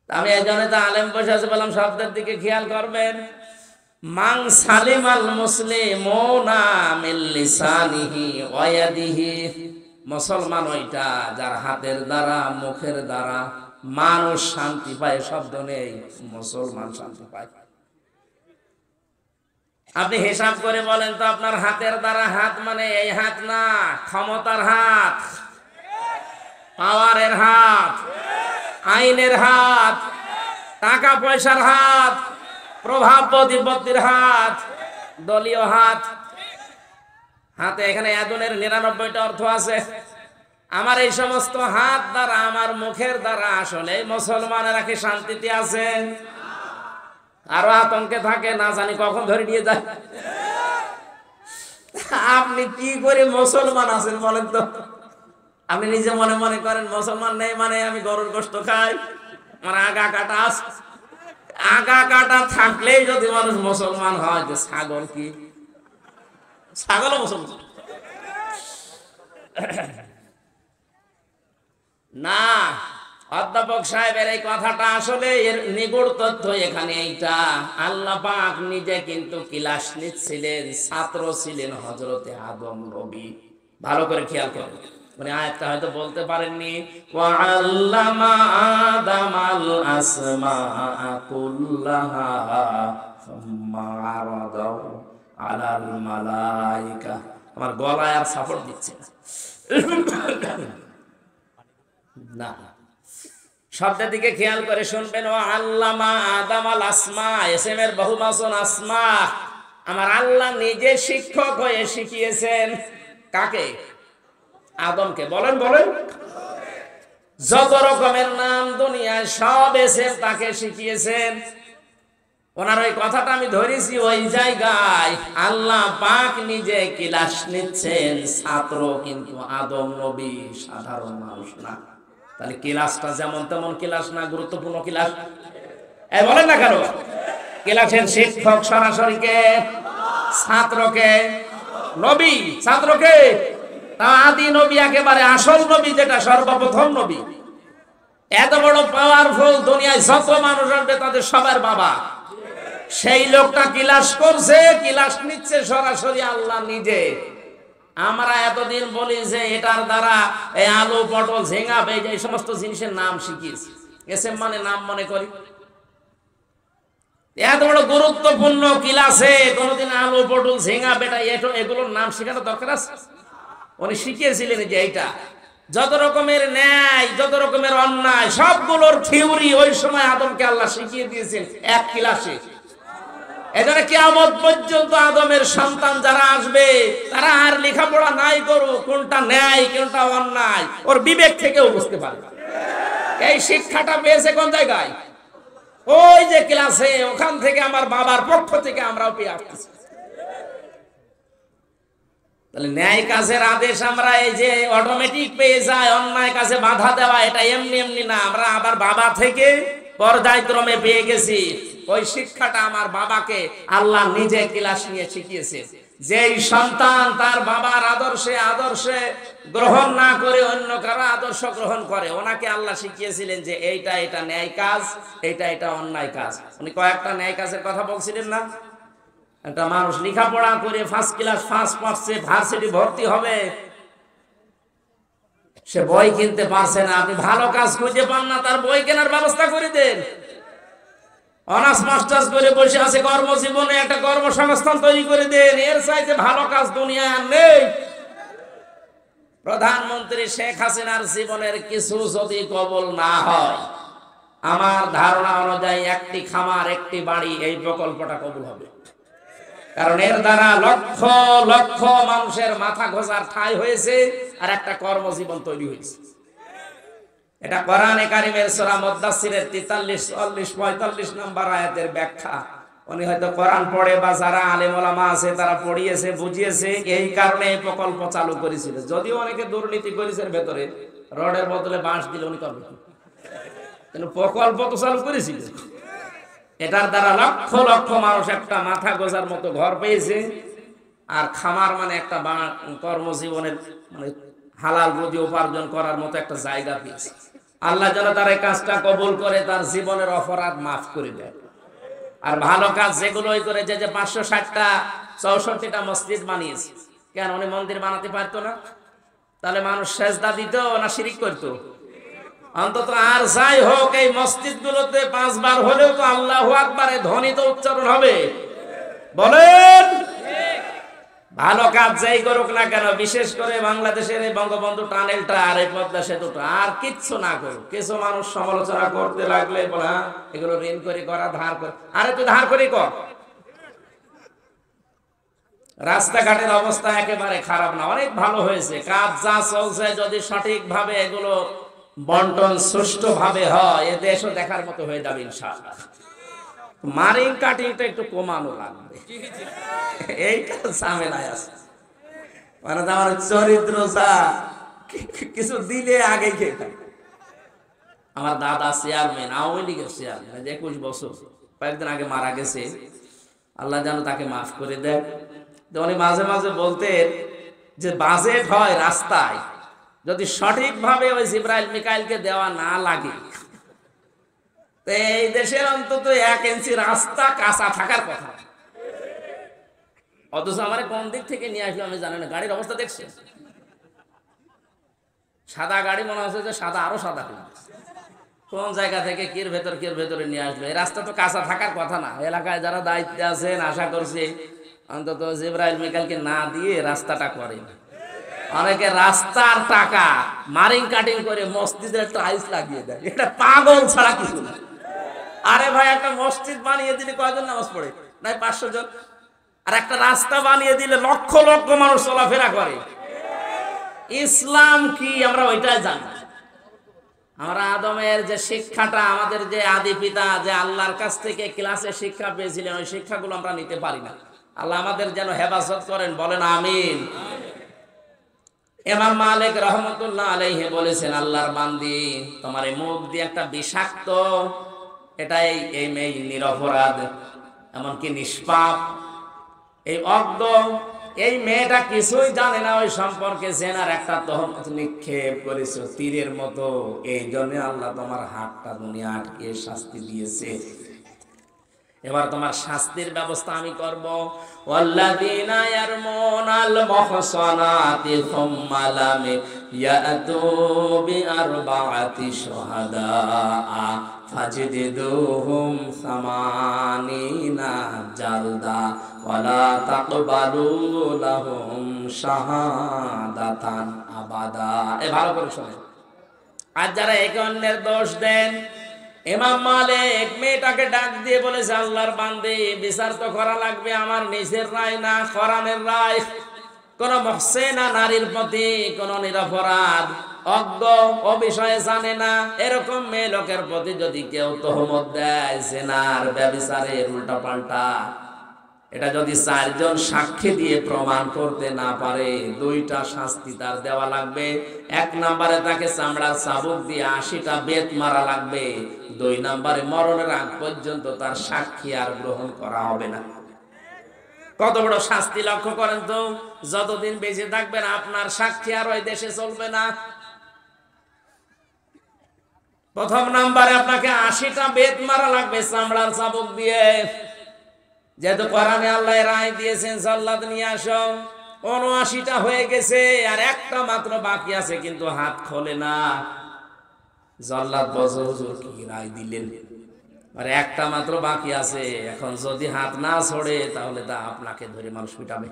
Speaker 1: আমি এই জন্য তো আলেম বসে আছে বললাম, শব্দের দিকে খেয়াল করবেন। মান সালিমাল মুসলিমুনা মিন লিসানিহি ওয়া ইয়াদিহি। মুসলমান ওইটা যার হাতের দ্বারা, মুখের দ্বারা মানুষ শান্তি পায়। শব্দ নেই, মুসলমান শান্তি পায়। আপনি হিসাব করে বলেন তো, আপনার হাতের দ্বারা, হাত মানে এই হাত না, ক্ষমতার হাত, পাওয়ারের হাত, আইনের হাত, টাকা পয়সার হাত, প্রভাব প্রতিপত্তির হাত, দলীয় হাত। হাতে এখানে আদনের 99টা অর্থ আছে। আমার এই সমস্ত হাত দ্বারা, আমার মুখের দ্বারা আসলে মুসলমানেরা কি শান্তিতে আছে? আরো আতঙ্কে থাকে, না জানি কখন ধরে নিয়ে যায়। আপনি কি করে মুসলমান আছেন বলেন তো? আপনি নিজে মনে মনে করেন মুসলমান নেই মানে আমি গরুর গোশত খাই, আমার আগা কাটা আছে। আগা কাটা থাকলেই যদি মানুষ মুসলমান হয়, যে ছাগল কি? ছাগলও মুসলমান না। অধ্যাপক সাহেবের এই কথাটা আসলে এর নিগূঢ় তথ্য এখানে এইটা। আল্লাহ পাক নিজে কিন্তু ক্লাস নিচ্ছিলেন, ছাত্র ছিলেন হযরতে আদম নবী। ভালো করে খেয়াল করুন, মানে আয়াতটা হয়তো বলতে পারেননি। ওয়া আল্লামা আদামাল আসমাআ কুল্লাহা সুম্মা আরাদাহু আলাল মালাইকা। আমার গলায় আর সাপোর্ট দিচ্ছে না। শব্দের দিকে খেয়াল করে শুনবেন। ও আল্লামা আদামাল আসমা, এসএমের বহুবচন আসমা। আমার আল্লাহ নিজে শিক্ষক হয়ে শিখিয়েছেন। কাকে? আদমকে। বলেন বলেন। যত রকমের নাম দুনিয়ায় সব এসেম তাকে শিখিয়েছেন। ওনার ওই কথাটা আমি ধরেছি ওই জায়গায়। আল্লাহ পাক নিজে ক্লাস নিচ্ছেন, ছাত্র কিন্তু আদম নবী, সাধারণ মানুষ না। তাহলে ক্লাসটা যেমন তেমন ক্লাস না, গুরুত্বপূর্ণ ক্লাস। বলেন না কেন? ক্লাসের শিক্ষক সরাসরি কে? ছাত্রকে। নবী ছাত্রকে। তা আদি নবী, একেবারে আসল নবী, যেটা সর্বপ্রথম নবী। এত বড় পাওয়ারফুল, দুনিয়ায় যত মানুষ আসবে তাদের সবার বাবা। সেই লোকটা ক্লাস করছে, ক্লাস নিচ্ছে সরাসরি আল্লাহ নিজে। আমরা এতদিন বলি যে এটার দ্বারা এই আলু, পটল, ঝিঙ্গা, বেজ, এই সমস্ত জিনিসের নাম শিখিয়েছি। এসএম মানে নাম মনে করি। এত বড় গুরুত্বপূর্ণ ক্লাসে কোনদিন আলু, পটল, ঝিঙ্গা, বেটা এগুলোর নাম শেখানো দরকার আছে? উনি শিখিয়েছিলেন যে এইটা যত রকমের ন্যায়, যত রকমের অন্যায়, সবগুলোর থিওরি ওই সময় আদমকে আল্লাহ শিখিয়ে দিয়েছেন এক ক্লাসে। এজন্য কিয়ামত পর্যন্ত আদমের সন্তান যারা আসবে তারা আর লেখাপড়া নাই করুক, কোনটা ন্যায় কোনটা অন্যায় ওর বিবেক থেকেও বুঝতে পারবে। এই শিক্ষাটা পেয়েছে কোন জায়গায়? ওই যে ক্লাসে, ওখান থেকে আমার বাবার পক্ষ থেকে আমরাও পেয়ে আসতেছি। তাহলে ন্যায় কাজের আদেশ আমরা এই যে অটোমেটিক পেয়ে যাই, অন্যায় কাজে বাধা দেওয়া এটা এমনি এমনি না, আমরা আবার বাবা থেকে পর্যায়ক্রমে পেয়ে গেছি। ওই শিক্ষাটা আমার বাবাকে আল্লাহ নিজে ক্লাস নিয়ে শিখিয়েছে। যেই সন্তান তার বাবার আদর্শে গ্রহণ না করে অন্য কারো আদর্শ গ্রহণ করে, ওনাকে আল্লাহ শিখিয়েছিলেন যে এইটা এটা ন্যায় কাজ, এটা অন্যায় কাজ। উনি কয়েকটা ন্যায় কাজের কথা বলছিলেন না? একটা মানুষ লেখাপড়া করে ফার্স্ট ক্লাস ফার্স্ট পাচ্ছে, ভার্সিটি ভর্তি হবে, সে বই কিনতে পারছে না, আপনি ভালো কাজ খুঁজে পান না, তার বই কেনার ব্যবস্থা করে দেন। অনার্স মাস্টার্স করে বসে আছে, কর্মজীবনে একটা কর্মসংস্থান তৈরি করে দেন। এর চাইতে ভালো কাজ দুনিয়ায় আর নেই। প্রধানমন্ত্রী শেখ হাসিনার জীবনের কিছু যদি কবল না হয়, আমার ধারণা অনুযায়ী একটি খামার একটি বাড়ি এই প্রকল্পটা কবুল হবে। কারণ এর দ্বারা লক্ষ লক্ষ মানুষের মাথা গোজার ঠাঁই হয়েছে আর একটা কর্মজীবন তৈরি হয়েছে। এটা কোরআনে কারিমের সূরা মুদ্দাসসিরের 43, 44, 45 নম্বর আয়াতের ব্যাখ্যা। উনি হয়তো কোরআন পড়ে বা যারা আলেম ওলামা আছে তারা পড়িয়েছে, বুঝিয়েছে, এই কারণে এই প্রকল্প চালু করেছিল। যদিও অনেকে দুর্নীতি করেছে ভেতরে, রডের বদলে বাঁশ দিলে উনি করবে, কিন্তু প্রকল্প তো চালু করেছিল। এটার দ্বারা লক্ষ লক্ষ মানুষ একটা মাথা গোজার মতো ঘর পেয়েছে, আর খামার মানে একটা কর্মজীবনের মানে হালাল রুজি উপার্জন করার মতো একটা জায়গা পেয়েছে। আল্লাহ যেন তার এই কাজটা কবুল করে, তার জীবনের অপরাধ মাফ করে দেয়। আর ভালো কাজ যেগুলোই করে, যে 560টা 64টা মসজিদ বানিয়েছে, কেন উনি মন্দির বানাতে পারতো না? তাহলে মানুষ সেজদা দিত না শিরিক করতো? অন্তত আর যাই হোক এই মসজিদ গুলোতে 5 বার হলেও তো আল্লাহু আকবার ধ্বনি তো উচ্চারণ হবে। বলেন ভালো কাজ যাই করুক না কেন, বিশেষ করে বাংলাদেশের এই বঙ্গবন্ধু টানেলটা আর এই পদ্মা সেতুটা আর কিচ্ছু না করুক, কিছু মানুষ সমালোচনা করতে লাগলে বলা এগুলো ঋণ করে করা, ধার করে, আরে তুই ধার করে কর। রাস্তাঘাটের অবস্থা একেবারে খারাপ না, অনেক ভালো হয়েছে। কাজ যা চলছে যদি সঠিকভাবে এগুলো বন্টন সুষ্ঠুভাবে হয়, এ দেশও দেখার মতো হয়ে যাবে ইনশাআল্লাহ। মারিং কাটিংটা একটু কমানো লাগবে, এইটা ঝামেলায় আছে। মানে আমার চরিত্র যা কিছু দিলে আগে খেয়ে থাকে। আমার দাদা চেয়ারম্যান, আওয়ামী লীগের চেয়ারম্যান, 21 বছর, কয়েকদিন আগে মারা গেছে, আল্লাহ যেন তাকে মাফ করে দেয়। উনি মাঝে মাঝে বলতেন যে বাজেট হয় রাস্তায়, যদি সঠিকভাবে ওই জিব্রাইল মিকাইলকে দেওয়া না লাগে, এই দেশের অন্তত 1 ইঞ্চি রাস্তা কাঁচা থাকার কথা। অথচ আমার কোন দিক থেকে নিয়ে আসলো আমি জানি না। গাড়ির অবস্থা দেখছে, সাদা গাড়ি মনে হচ্ছে যে সাদা আরো সাদা, কোন জায়গা থেকে কির ভেতরে নিয়ে আসলো। এই রাস্তা তো কাঁচা থাকার কথা না। এলাকায় যারা দায়িত্বে আছেন আশা করছি অন্তত জিব্রাইল মিকাইলকে না দিয়ে রাস্তাটা করে। অনেকে রাস্তার টাকা মারিং কাটিং করে মসজিদের টাইলস লাগিয়ে দেয়, এটা পাগল ছাড়া কিছু না। আরে ভাই, একটা মসজিদ বানিয়ে দিলে কয়জন নামাজ পড়ে? নাই 500 জন। আর একটা রাস্তা বানিয়ে দিলে লক্ষ লক্ষ মানুষ চলাফেরা করে। ইসলাম কি আমরা ওইটাই জানি। আমরা আদমের যে শিক্ষাটা, আমাদের যে আদি পিতা যে আল্লাহর কাছ থেকে ক্লাসে শিক্ষা পেয়েছিলেন, ওই শিক্ষাগুলো আমরা নিতে পারি না। আল্লাহ আমাদের যেন হেফাজত করেন, বলেন আমিন। ইমাম মালিক রহমতুল্লাহ আলাইহি বলেছেন, আল্লাহর বান্দি তোমার এই মুখ দিয়ে একটা বিষাক্ত, এটাই এই মেয়ে নিরপরাধ, এমনকি নিষ্পাপ, এই অজ্ঞ, এই মেয়েটা কিছুই জানে না ওই সম্পর্কে, জেনার একটা তহমত নিক্ষেপ করেছো তীরের মতো, এই জন্য আল্লাহ তোমার হাতটা দুনিয়া আটকে শাস্তি দিয়েছে। এবার তোমার শাস্তির ব্যবস্থা আমি করব। ওয়াল্লাযীনা ইয়ারমুনাল মুহসানাতি সুম্মা লাম ইয়াতু বিআরবাআতি শুহাদা ফাজলিদুহুম সামানিনা জালদা ওয়ালা তাকবালু লাহুম শাহাদাতান আবাদা। ভালো করে শোনেন। আর যারা একে অন্যের দোষ দেন, ইমাম মালিক মেয়েটাকে ডাক দিয়ে বলেছে, আল্লাহর বান্দে, বিচার তো করা লাগবে আমার নিজের রায় না, কোরআনের রায়। কোন মুহসিনা নারীর প্রতি কোন নিরপরাধ অজ্ঞ ও বিষয়ে জানে না এরকম মেয়ে লোকের প্রতি যদি কেউ তহমত দেয় জিনার ব্যভিচারের উল্টা পাল্টা, এটা যদি 4 জন সাক্ষী দিয়ে প্রমাণ করতে না পারে, 2টা শাস্তি তার দেওয়া লাগবে। 1 নম্বরে তাকে চামড়ার চাবুক দিয়ে 80টা বেত মারা লাগবে। 2 নম্বরে মরণের আগ পর্যন্ত তার সাক্ষী আর গ্রহণ করা হবে না। কত বড় শাস্তি লক্ষ্য করেন তো। যতদিন বেঁচে থাকবেন আপনার সাক্ষী আর ওই দেশে চলবে না। প্রথম নম্বরে আপনাকে 80টা বেত মারা লাগবে চামড়ার চাবুক দিয়ে। যেহেতু কোরআনে আল্লাহ রায় দিয়েছেন জাল্লাদ নিয়ে আসো, 79টা হয়ে গেছে আর একটা মাত্র বাকি আছে, কিন্তু হাত খোলে না। জাল্লাদ বলছে, হুজুর কি রায় দিলেন? আর একটা মাত্র বাকি আছে, এখন যদি হাত না ছড়ে তাহলে তা আপনাকে ধরে মানুষ পিটাবে।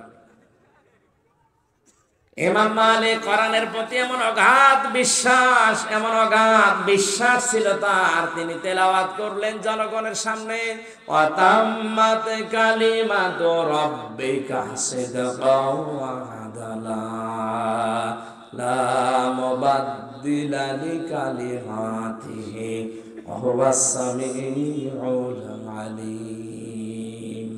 Speaker 1: ইমাম মালিক কোরআনের প্রতি এমন অগাধ বিশ্বাস ছিল তার, তিনি তেলাওয়াত করলেন জনগণের সামনে, ওয়াতাম্মাত কালিমাতু রাব্বিকা সিদকাও ওয়া আদালা লা মুবাদদিলা লিকালিমাতিহি ওয়া হুয়াস সামিউল আলিম।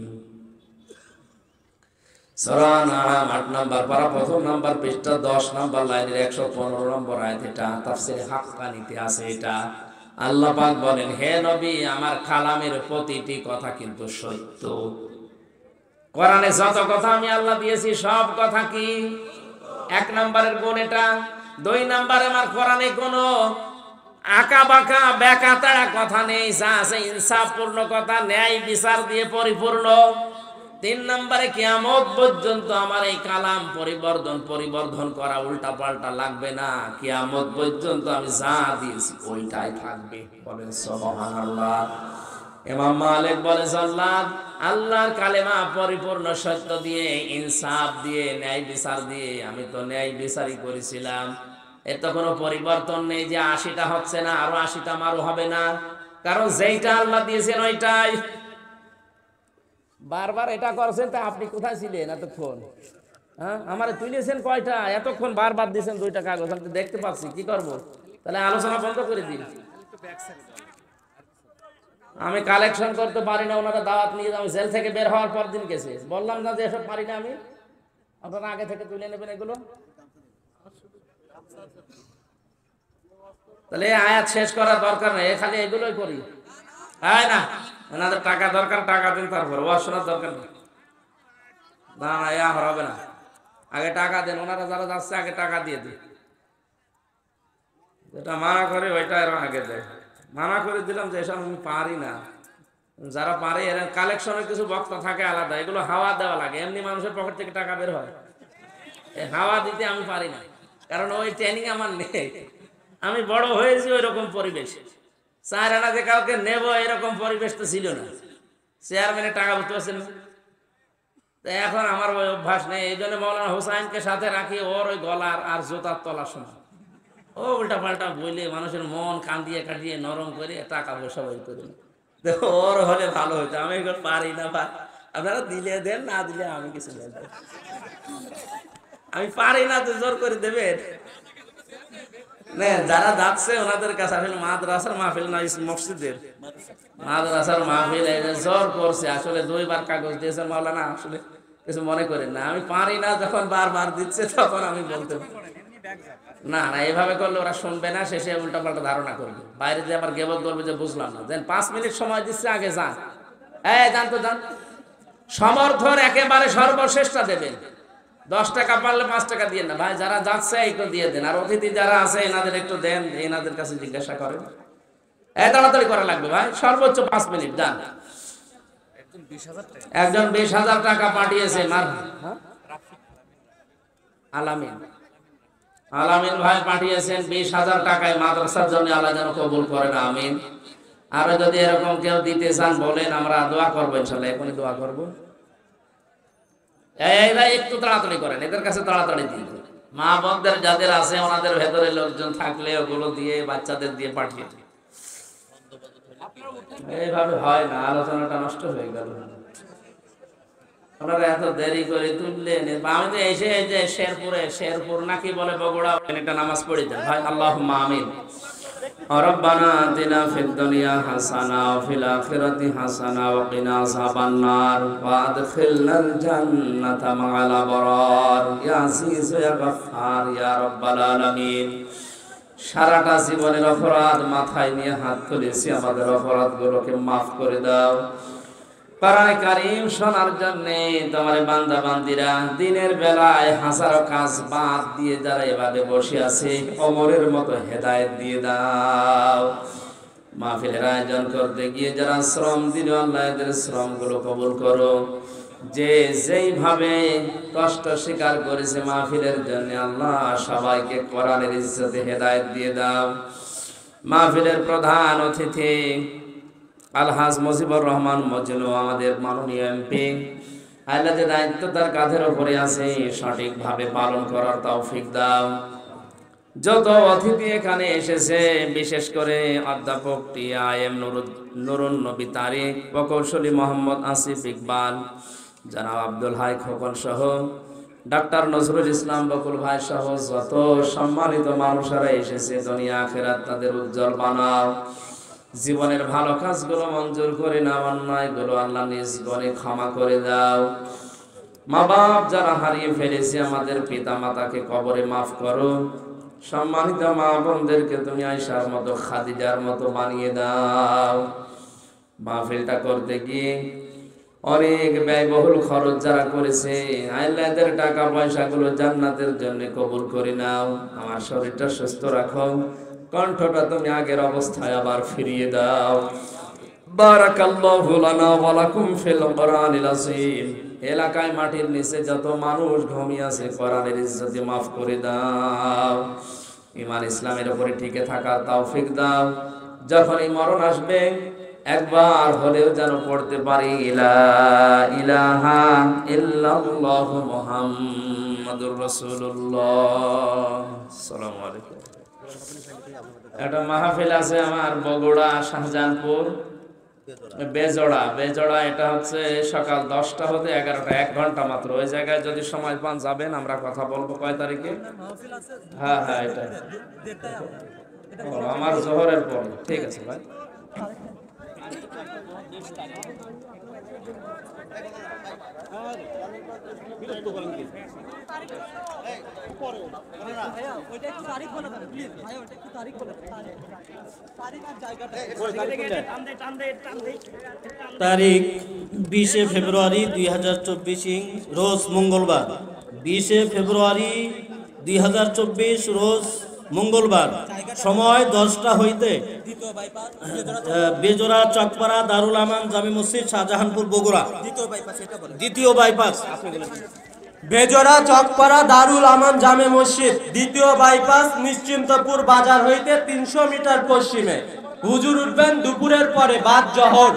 Speaker 1: সূরা আনআম 8 নম্বর পারা, প্রথম নম্বর পৃষ্ঠা, 10 নম্বর লাইনের 115 নম্বর আয়াত। এটা তাফসীরে হাক্কানিতে আছে। এটা আল্লাহ পাক বলেন, হে নবী, আমার কালামের প্রতিটি কথা কিন্তু সত্য। কোরআনে যত কথা আমি আল্লাহ দিয়েছি সব কথা কি? 1 নম্বরের গুণ এটা। 2 নম্বরে আমার কোরআনে কোনো আঁকা বাঁকা বেকা তাড়া কথা নেই, যা আছে ইনসাফপূর্ণ কথা, ন্যায় বিচার দিয়ে পরিপূর্ণ। 3 নম্বরে কিয়ামত পর্যন্ত আমার এই কালাম পরিবর্ধন করা, উল্টা পাল্টা লাগবে না। কিয়ামত পর্যন্ত আমি যা দিয়েছি ওইটাই থাকবে। বলেন সুবহানাল্লাহ। ইমাম মালিক বলে, জাল্লাদ আল্লাহর কালেমা পরিপূর্ণ সত্য দিয়ে, ইনসাফ দিয়ে, ন্যায় বিচার দিয়ে, আমি তো ন্যায় বিচারই করেছিলাম। এর তো কোনো পরিবর্তন নেই যে 80টা হচ্ছে না, আরো 80টা মারও হবে না, কারণ যেইটা আল্লাহ দিয়েছেন ওইটাই। বারবার এটা করছেন, তা আপনি কোথায় ছিলেন এতক্ষণ? হ্যাঁ, আমারে তুলেছেন কয়টা? এতক্ষণ বারবার দিয়েছেন 2টা কাগজ, আমি তো দেখতে পাচ্ছি। কি করব? তাহলে আলোচনা বন্ধ করে দিন। আমি কালেকশন করতে পারি না, ওনারা দাওয়াত নিয়ে, আমি জেল থেকে বের হওয়ার পর দিন গেছে, বললাম না যে এসব পারি না আমি। আপনারা আগে থেকে তুলে নেবেন এগুলো। তাহলে আয়াত শেষ করার দরকার নেই, খালি এগুলোই করি। তাই না? ওনাদের টাকা দরকার, টাকা দিন, তারপর ওয়াজ শোনার দরকার নেই। না হবে না, আগে টাকা দেন। ওনারা যারা যাচ্ছে আগে টাকা দিয়ে দিন। যেটা মানা করে ওইটা এর আগে দেয়। মানা করে দিলাম যে এসব আমি পারি না। যারা পারে এর কালেকশনের কিছু বক্তা থাকে আলাদা, এগুলো হাওয়া দেওয়া লাগে। এমনি মানুষের পকেট থেকে টাকা বের হয়, হাওয়া দিতে আমি পারি না, কারণ ওই ট্রেনিং আমার নেই। আমি বড় হয়েছি ওই রকম পরিবেশে। 4 আনা যে কাউকে নেব এরকম পরিবেশ তো ছিল না। চেয়ারম্যানের টাকা বুঝতে পারছেন না? এখন আমার ওই অভ্যাস নেই। এই জন্য মৌলানা হুসাইনকে সাথে রাখি, ওর ওই গলার আর জুতার তলা শোনা। ও উল্টা পাল্টা বইলে মানুষের মন কান্দিয়ে কাটিয়ে নরম করে টাকা পয়সা বই করে। দেখো ওর হলে ভালো হইতো, আমি এগুলো পারি না। আপনারা দিলে দেন, না দিলে আমি কিছু দেন। আমি পারি না তো জোর করে দেবেন না। যারা যাচ্ছে ওনাদের কাছে আসলে মাদ্রাসার মাহফিল না, মসজিদের মাদ্রাসার মাহফিল জোর করছে। আসলে 2বার কাগজ দিয়েছেন মাওলানা, আসলে কিছু মনে করেন না। আমি পারি না যখন বারবার দিচ্ছে তখন আমি বলতে না না, এভাবে করলে ওরা শুনবে না, শেষে উল্টা পাল্টা ধারণা করবে। বাইরে যে আবার গেবত করবে যে বুঝলাম না। দেন 5 মিনিট সময় দিচ্ছে, আগে যান। যান তো যান। সমর্থন একেবারে সর্বশ্রেষ্ঠটা দেবেন। 10 টাকা পারলে 5 টাকা দিয়ে না ভাই, যারা যাচ্ছে একটু দিয়ে দেন। আর অতিথি যারা আছে এনাদের একটু দেন, এনাদের কাছে জিজ্ঞাসা করেন। তাড়াতাড়ি করা লাগবে ভাই, সর্বোচ্চ 5 মিনিট যান। একজন 20,000 টাকা পাঠিয়েছে। আলামিন আলামিন ভাই পাঠিয়েছেন 20,000 টাকায় মাদ্রাসার জন্য, আল্লাহ যেন কবুল করেন, আমিন। আরো যদি এরকম কেউ দিতে চান বলেন, আমরা দোয়া করবো ইনশাআল্লাহ, এখনই দোয়া করবো। এইরা একটু তাড়াতাড়ি করেন, এদের কাছে তাড়াতাড়ি দিন। মা বোনদের যাদের আছে ওনাদের ভেতরে লোকজন থাকলে ওগুলো দিয়ে বাচ্চাদের দিয়ে পাঠিয়ে দিন। এইভাবে হয় না, আলোচনাটা নষ্ট হয়ে গেল। ওনারা এত দেরি করে তুললেন। আমি তো এসে যে শেরপুর নাকি বলে বগুড়া, এটা নামাজ পড়ে দেন ভাই। আল্লাহুম্মা আমিন। রব্বানা আতিনা ফিদ দুনিয়া হাসানা ওয়া ফিল আখিরাতি হাসানা ওয়া কিনা আযাবান নার ওয়া আদখিলনাল জান্নাতা মা'আল আবরার ইয়া আজিজ ইয়া গফফার ইয়া রাব্বাল আলামিন। সারাটা জীবনের অপরাধ মাথায় নিয়ে হাত তুলেছি, আমাদের অপরাধগুলোকে মাফ করে দাও। কোরআন কারীম শোনার জন্য তোমার বান্দা বান্দিরা দিনের বেলায় হাজারো কাজ বাদ দিয়ে যারা এভাবে বসে আছে, ওমরের মতো হেদায়েত দিয়ে দাও। মাহফিলের আয়োজন করতে গিয়ে যারা শ্রম দিল, আল্লাহ এদের শ্রমগুলো কবুল করো। যে যেইভাবে কষ্ট স্বীকার করেছে মাহফিলের জন্য, আল্লাহ সবাইকে কোরআনের ইজ্জতে হেদায়েত দিয়ে দাও। মাহফিলের প্রধান অতিথি আলহাজ মুজিবুর রহমান মজনু, আমাদের মাননীয় এমপি, আল্লাহ যে দায়িত্ব তার কাঁধের উপরে আছে সঠিকভাবে পালন করার তৌফিক দাও। যত অতিথি এখানে এসেছে, বিশেষ করে অধ্যাপক টি.আই.এম. নুরুন নবী তারিক, প্রকৌশলী মোহাম্মদ আসিফ ইকবাল, জনাব আব্দুল হাই খোকন সহ ডাক্তার নজরুল ইসলাম বকুল ভাই সহ যত সম্মানিত মানুষেরা এসেছে, দুনিয়া আখিরাত তাদের উজ্জ্বল বানাও। জীবনের ভালো কাজগুলো মঞ্জুর করে নাও, অন্যায়গুলো আল্লাহ নিজ গণে ক্ষমা করে দাও। মা বাপ যারা হারিয়ে ফেলেছে, আমাদের পিতা মাতাকে কবরে মাফ করো। সম্মানিত মা বোনদেরকে তুমি আয়েশার মতো, খাদিজার মতো বানিয়ে দাও। মাহফিলটা করতে গিয়ে অনেক ব্যয়বহুল খরচ যারা করেছে, আল্লাহ এদের টাকা পয়সাগুলো জান্নাতের জন্য কবুল করে নাও। আমার শরীরটা সুস্থ রাখো, কণ্ঠটা তুমি আগের অবস্থায় আবার ফিরিয়ে দাও। বারাকাল্লাহু লানা ওয়া লাকুম ফিল কোরআনিল আযীম। এলাকায় মাটির নিচে যত মানুষ ঘুমিয়ে আছে, কোরআনের ইজ্জতে মাফ করে দাও। ঈমান ইসলামের উপরে টিকে থাকার তৌফিক দাও। যখনই মরণ আসবে, একবার হলেও যেন পড়তে পারি লা ইলাহা ইল্লাল্লাহু মুহাম্মাদুর রাসূলুল্লাহ। আসসালামু আলাইকুম। একটা মাহফিল আছে আমার বগুড়া শাহজাহানপুর বেজোড়া, এটা হচ্ছে সকাল 10টা হতে 11টা, 1 ঘন্টা মাত্র। ওই জায়গায় যদি সময় পান যাবেন, আমরা কথা বলবো। কয় তারিখে? হ্যাঁ, এটা আমার জোহরের পর। ঠিক আছে ভাই।
Speaker 2: তারিখ 20 ফেব্রুয়ারি 2024 রোজ মঙ্গলবার। 20 ফেব্রুয়ারি 2024 রোজ মঙ্গলবার। সময় 10টা হইতে বেজোড়া চকপাড়া দারুল আমান জামে মসজিদ, শাহজাহানপুর, বগুড়া। দ্বিতীয় বাইপাস।
Speaker 3: বেজোড়া চকপাড়া দারুল আমান জামে মসজিদ, দ্বিতীয় বাইপাস, নিশ্চিন্তপুর বাজার হইতে 300 মিটার পশ্চিমে। হুজুর উঠবেন দুপুরের পরে, বাদ জহর।